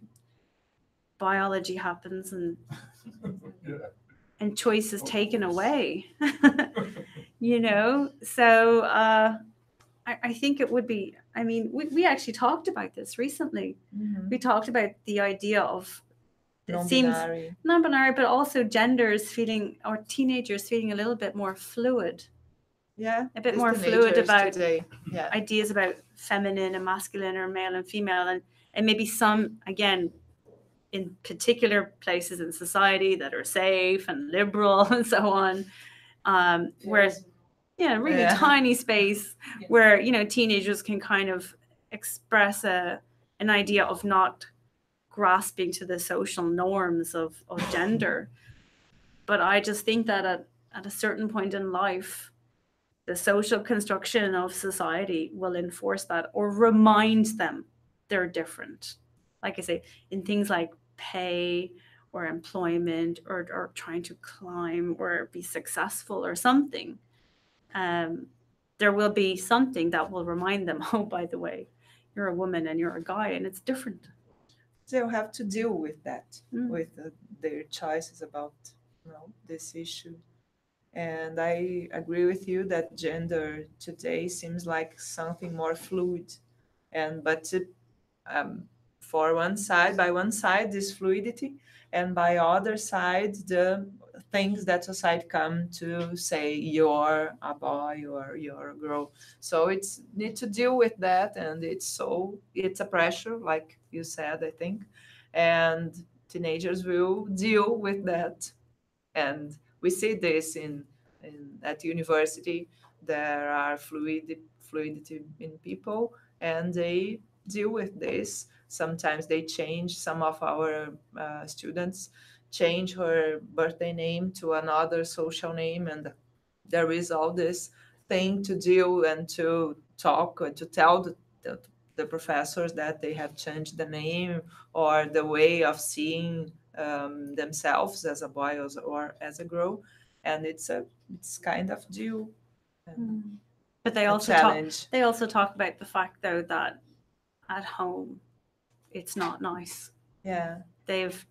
biology happens, and Yeah. and choice is taken away. You know, so I think it would be. I mean, we actually talked about this recently. We talked about the idea of it seems Non-binary. non-binary, but also genders feeling, or teenagers feeling a little bit more fluid, Yeah. a bit these more fluid teenagers about today. Yeah. ideas about feminine and masculine, or male and female, and maybe some, again, in particular places in society that are safe and liberal and so on, whereas really Yeah. tiny space where, you know, teenagers can kind of express an idea of not grasping to the social norms of gender. But I just think that at a certain point in life, the social construction of society will enforce that, or remind them they're different. Like I say, in things like pay or employment, or trying to climb or be successful or something, there will be something that will remind them, oh, by the way, you're a woman and you're a guy, and it's different. They'll have to deal with that, Mm. with their choices about, you know, this issue. And I agree with you that gender today seems like something more fluid, but for by one side this fluidity, and by other side the things that society come to say you're a boy or you're a girl. So it's need to deal with that, and it's a pressure, like you said, I think, and teenagers will deal with that. And we see this at university. There are fluidity in people, and they deal with this. Sometimes they change. Some of our students change her birthday name to another social name, and there is all this thing to deal and to talk and to tell the professors that they have changed the name or the way of seeing themselves as a boy or as a girl, and it's kind of due. But they also talk about the fact, though, that at home it's not nice. Yeah, they've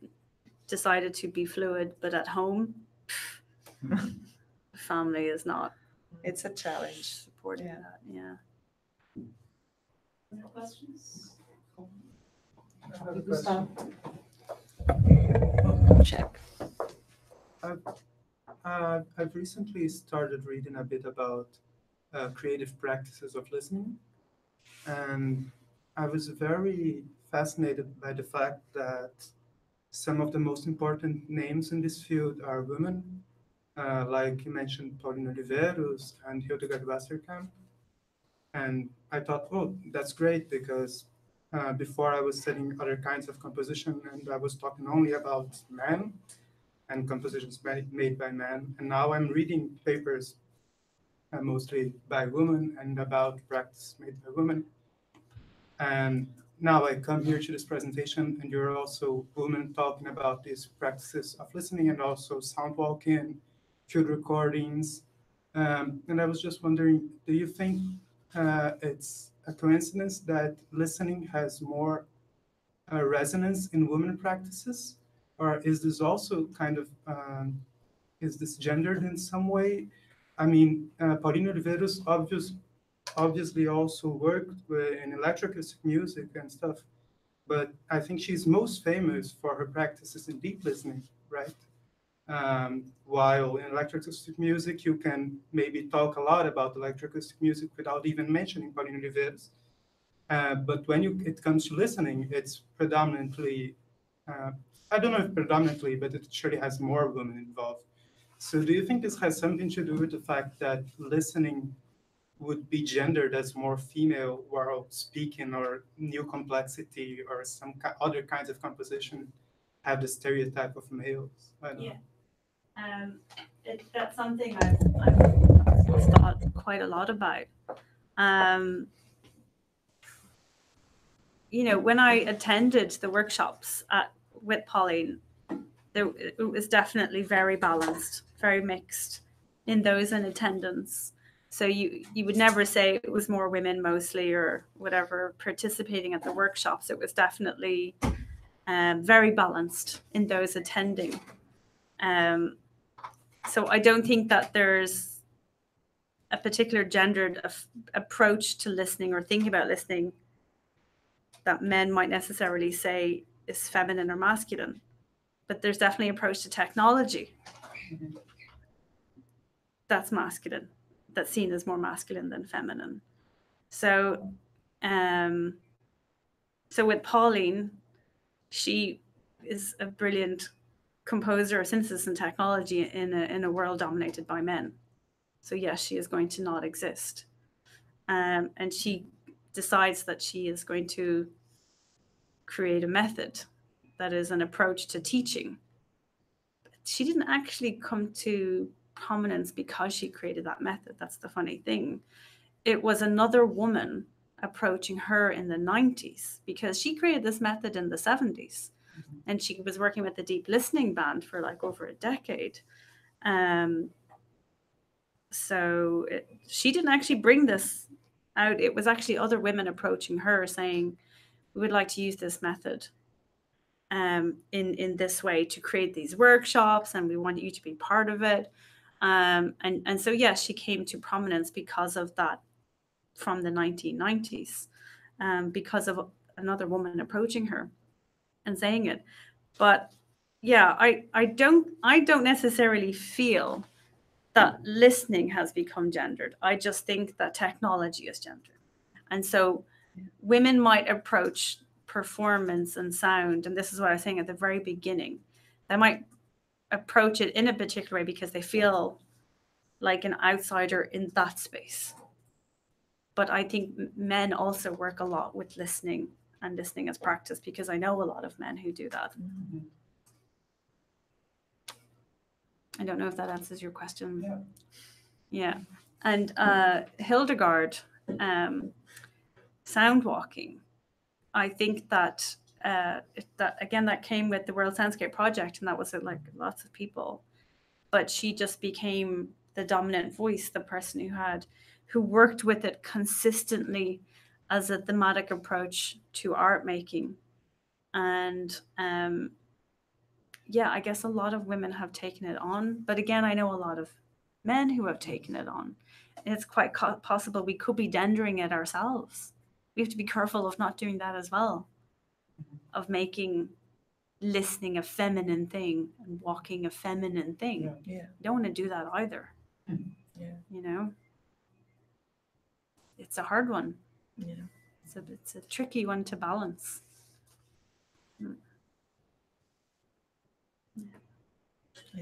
decided to be fluid, but at home, the family is not. It's a challenge supporting that. Yeah. Other questions? I have a question. Check. I've recently started reading a bit about creative practices of listening, and I was very fascinated by the fact that some of the most important names in this field are women, like you mentioned Paulina Oliveros and Hildegard Wasserkamp. And I thought, oh, that's great, because before I was studying other kinds of composition, and I was talking only about men and compositions made by men. And now I'm reading papers mostly by women and about practice made by women. And now I come here to this presentation, and you're also women talking about these practices of listening and also sound walking, field recordings. And I was just wondering, do you think it's a coincidence that listening has more resonance in women practices? Or is this also kind of, is this gendered in some way? I mean, Paulina Oliveira's obviously also worked in electroacoustic music and stuff, but I think she's most famous for her practices in deep listening, right? While in electroacoustic music, you can maybe talk a lot about electroacoustic music without even mentioning Paulina Oliveira's. But when it comes to listening, it's predominantly, I don't know if predominantly, but it surely has more women involved. So do you think this has something to do with the fact that listening would be gendered as more female, while speaking or new complexity or some other kinds of composition have the stereotype of males? I don't know. That's something I've thought quite a lot about. You know, when I attended the workshops with Pauline, it was definitely very balanced, very mixed in those in attendance. So you would never say it was more women mostly or whatever participating at the workshops. It was definitely very balanced in those attending. So I don't think that there's a particular gendered approach to listening or thinking about listening that men might necessarily say is feminine or masculine. But there's definitely an approach to technology that's masculine, that's seen as more masculine than feminine. So, so with Pauline, she is a brilliant composer of synthesis and technology in a world dominated by men. So yes, she is going to not exist. And she decides that she is going to create a method that is an approach to teaching. She didn't actually come to prominence because she created that method. That's the funny thing. It was another woman approaching her in the 90s because she created this method in the 70s. And she was working with the Deep Listening Band for like over a decade. So she didn't actually bring this out. It was actually other women approaching her saying, we would like to use this method in this way to create these workshops, and we want you to be part of it. And so, yes, she came to prominence because of that from the 1990s, because of another woman approaching her and saying it. But yeah, I don't necessarily feel that listening has become gendered. I just think that technology is gendered. And so women might approach performance and sound, and this is what I was saying at the very beginning, they might approach it in a particular way because they feel like an outsider in that space. But I think men also work a lot with listening and listening as practice, because I know a lot of men who do that. Mm-hmm. I don't know if that answers your question. Yeah. And Hildegard, sound walking, I think that that came with the World Soundscape Project, and that was like lots of people. But she just became the dominant voice, the person who worked with it consistently as a thematic approach to art making. And yeah, I guess a lot of women have taken it on. But again, I know a lot of men who have taken it on. And it's quite possible we could be gendering it ourselves. We have to be careful of not doing that as well, of making listening a feminine thing and walking a feminine thing. Yeah. You don't want to do that either. Yeah. You know, it's a hard one. Yeah. It's a tricky one to balance.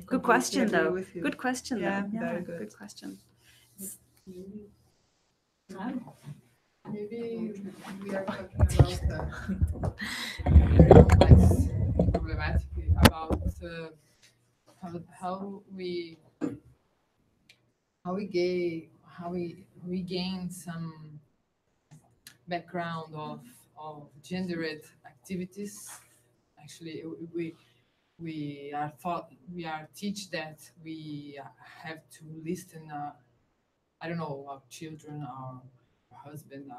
Good question, though. Good question, though. Yeah, very good question. Maybe we are talking about very complex problematic about how we gain some background of gendered activities. Actually, we are teach that we have to listen. I don't know, our children, our husband,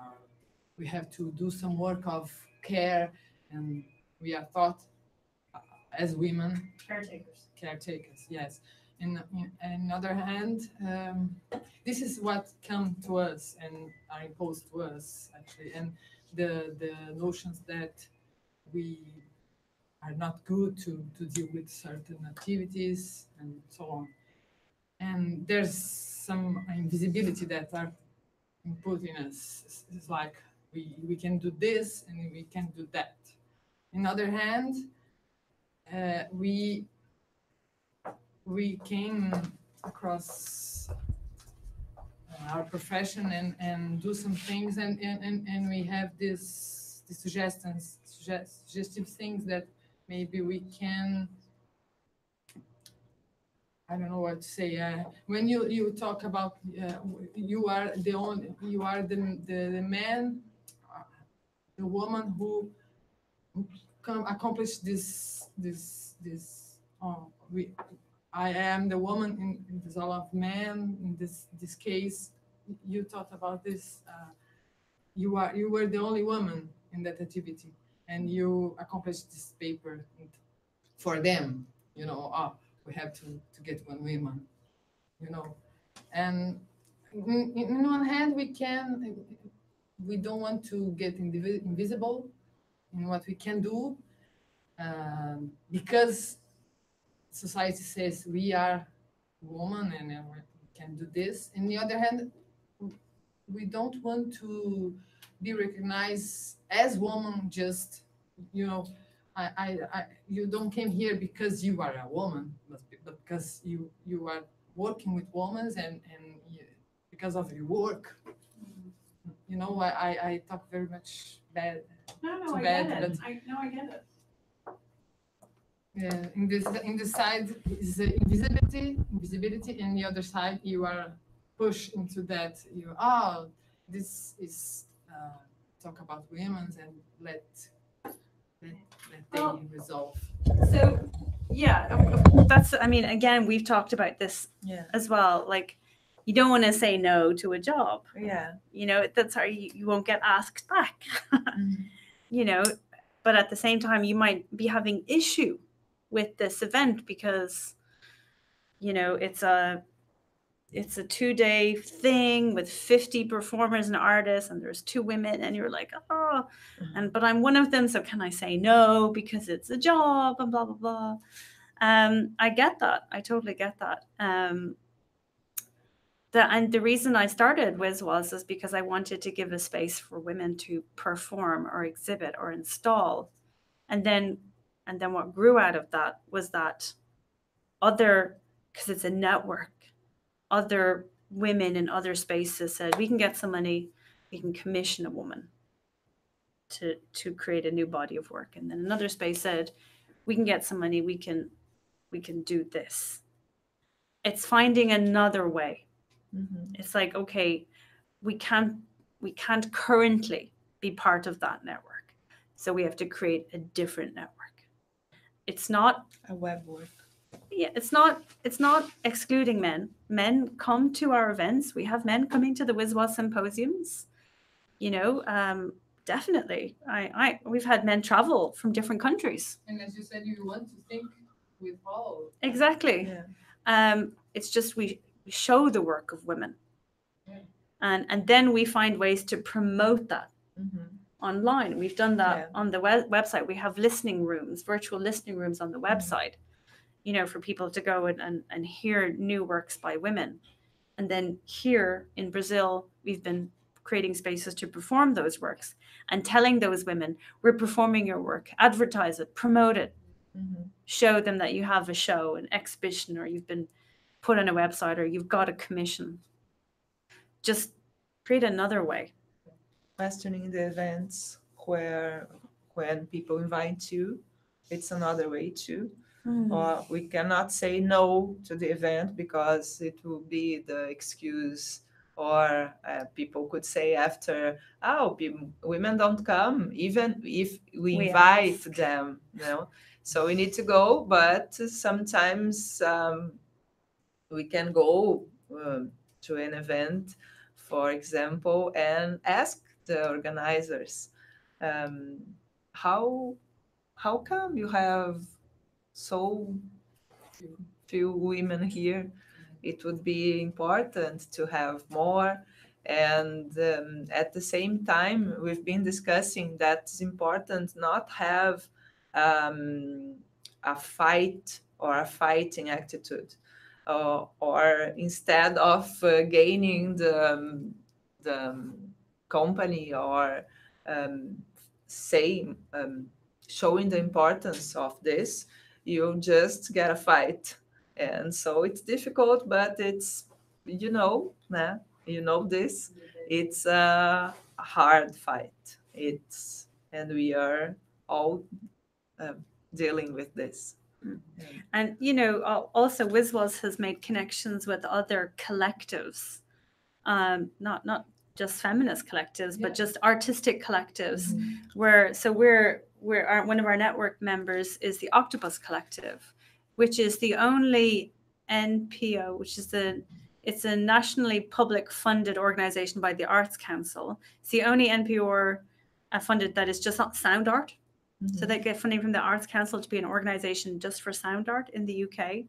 we have to do some work of care, and we are taught as women caretakers. Yes. And on the other hand, this is what come to us and are imposed to us actually, and the notions that we are not good to deal with certain activities and so on. And there's some invisibility that are input in us. It's like we can do this and we can do that. On the other hand, we came across our profession and do some things and we have these suggestive things that maybe we can, I don't know what to say. When you talk about you are the man, the woman who accomplish this. I am the woman in this all of man. In this case, you talked about this. You were the only woman in that activity, and you accomplished this paper for them. You know, we have to get one woman. You know, and in one hand we don't want to get invisible in what we can do, because society says we are woman and we can do this. On the other hand, we don't want to be recognized as woman. Just, you know, you don't came here because you are a woman, but because you are working with women and because of your work. You know, I talk very much bad. No, I get it. I get it. Yeah, in this side is the invisibility, and the other side you are pushed into that. This is talk about women and let they resolve. So yeah, that's, I mean, again, we've talked about this as well. Like, you don't want to say no to a job. Yeah. You know, that's how you won't get asked back. You know, but at the same time, you might be having issue with this event because, you know, it's a 2-day thing with 50 performers and artists, and there's 2 women, and you're like, but I'm one of them, so can I say no because it's a job and blah blah blah. I get that. I totally get that. And the reason I started was because I wanted to give a space for women to perform or exhibit or install, and then what grew out of that was that because it's a network, other women in other spaces said, we can get some money, we can commission a woman to create a new body of work. And then another space said, we can get some money, we can do this. It's finding another way. Mm-hmm. It's like, okay, we can't currently be part of that network, so we have to create a different network. It's not a web work. Yeah, it's not excluding men. Men come to our events. We have men coming to the WISWAS symposiums. You know, definitely. We've had men travel from different countries. And as you said, you want to think with all. Exactly. Yeah. It's just we show the work of women, and then we find ways to promote that online. We've done that on the website. We have listening rooms, virtual listening rooms on the website. You know, for people to go and hear new works by women. And then here in Brazil, we've been creating spaces to perform those works and telling those women, we're performing your work, advertise it, promote it, show them that you have a show, an exhibition, or you've been put on a website, or you've got a commission. Just create another way. Questioning the events where when people invite you, it's another way too. Or we cannot say no to the event because it will be the excuse, or people could say after, oh, women don't come, even if we invite them, you know. So we need to go, but sometimes we can go to an event, for example, and ask the organizers, how come you have so few women here? It would be important to have more. And at the same time, we've been discussing that it's important not have a fight or a fighting attitude, or instead of gaining the company or showing the importance of this, you just get a fight. And so it's difficult, but it's, you know this, it's a hard fight. And we are all dealing with this. And, you know, also WISWAS has made connections with other collectives, not just feminist collectives, but just artistic collectives, where one of our network members is the Octopus Collective, which is the only NPO, it's a nationally public funded organization by the Arts Council. It's the only NPO funded that is just not sound art. So they get funding from the Arts Council to be an organization just for sound art in the UK.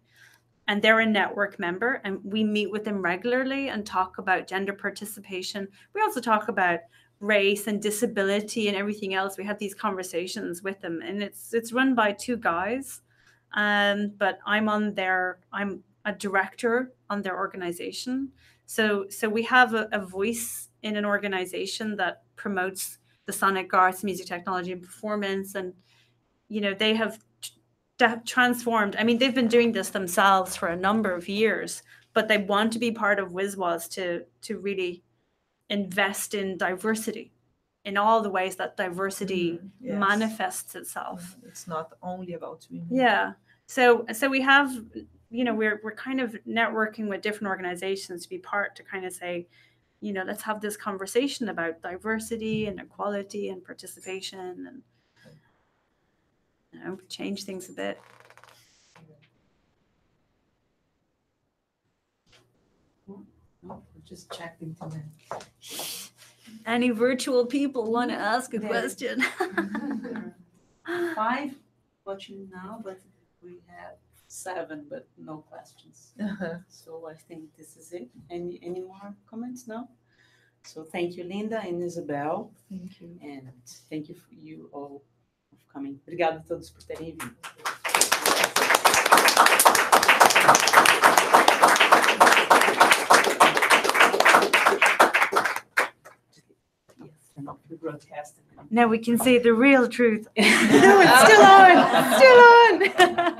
And they're a network member, and we meet with them regularly and talk about gender participation. We also talk about race and disability and everything else. We have these conversations with them, and it's run by two guys. But I'm a director on their organization. So we have a voice in an organization that promotes the sonic arts, music technology, and performance. And, you know, they have transformed. I mean, they've been doing this themselves for a number of years, but they want to be part of WISWAS to really invest in diversity in all the ways that diversity manifests itself. It's not only about women. Yeah. So we have, you know, we're kind of networking with different organizations to be part, to kind of say, you know, let's have this conversation about diversity and equality and participation, and, you know, change things a bit. No, just checking to them. Any virtual people want to ask a question? 5 watching now, but we have 7, but no questions. So I think this is it. Any more comments? No? So thank you, Linda and Isabel. Thank you. And thank you for you all for coming. Obrigada a todos por terem vindo. Now we can say the real truth. No, it's still on. It's still on.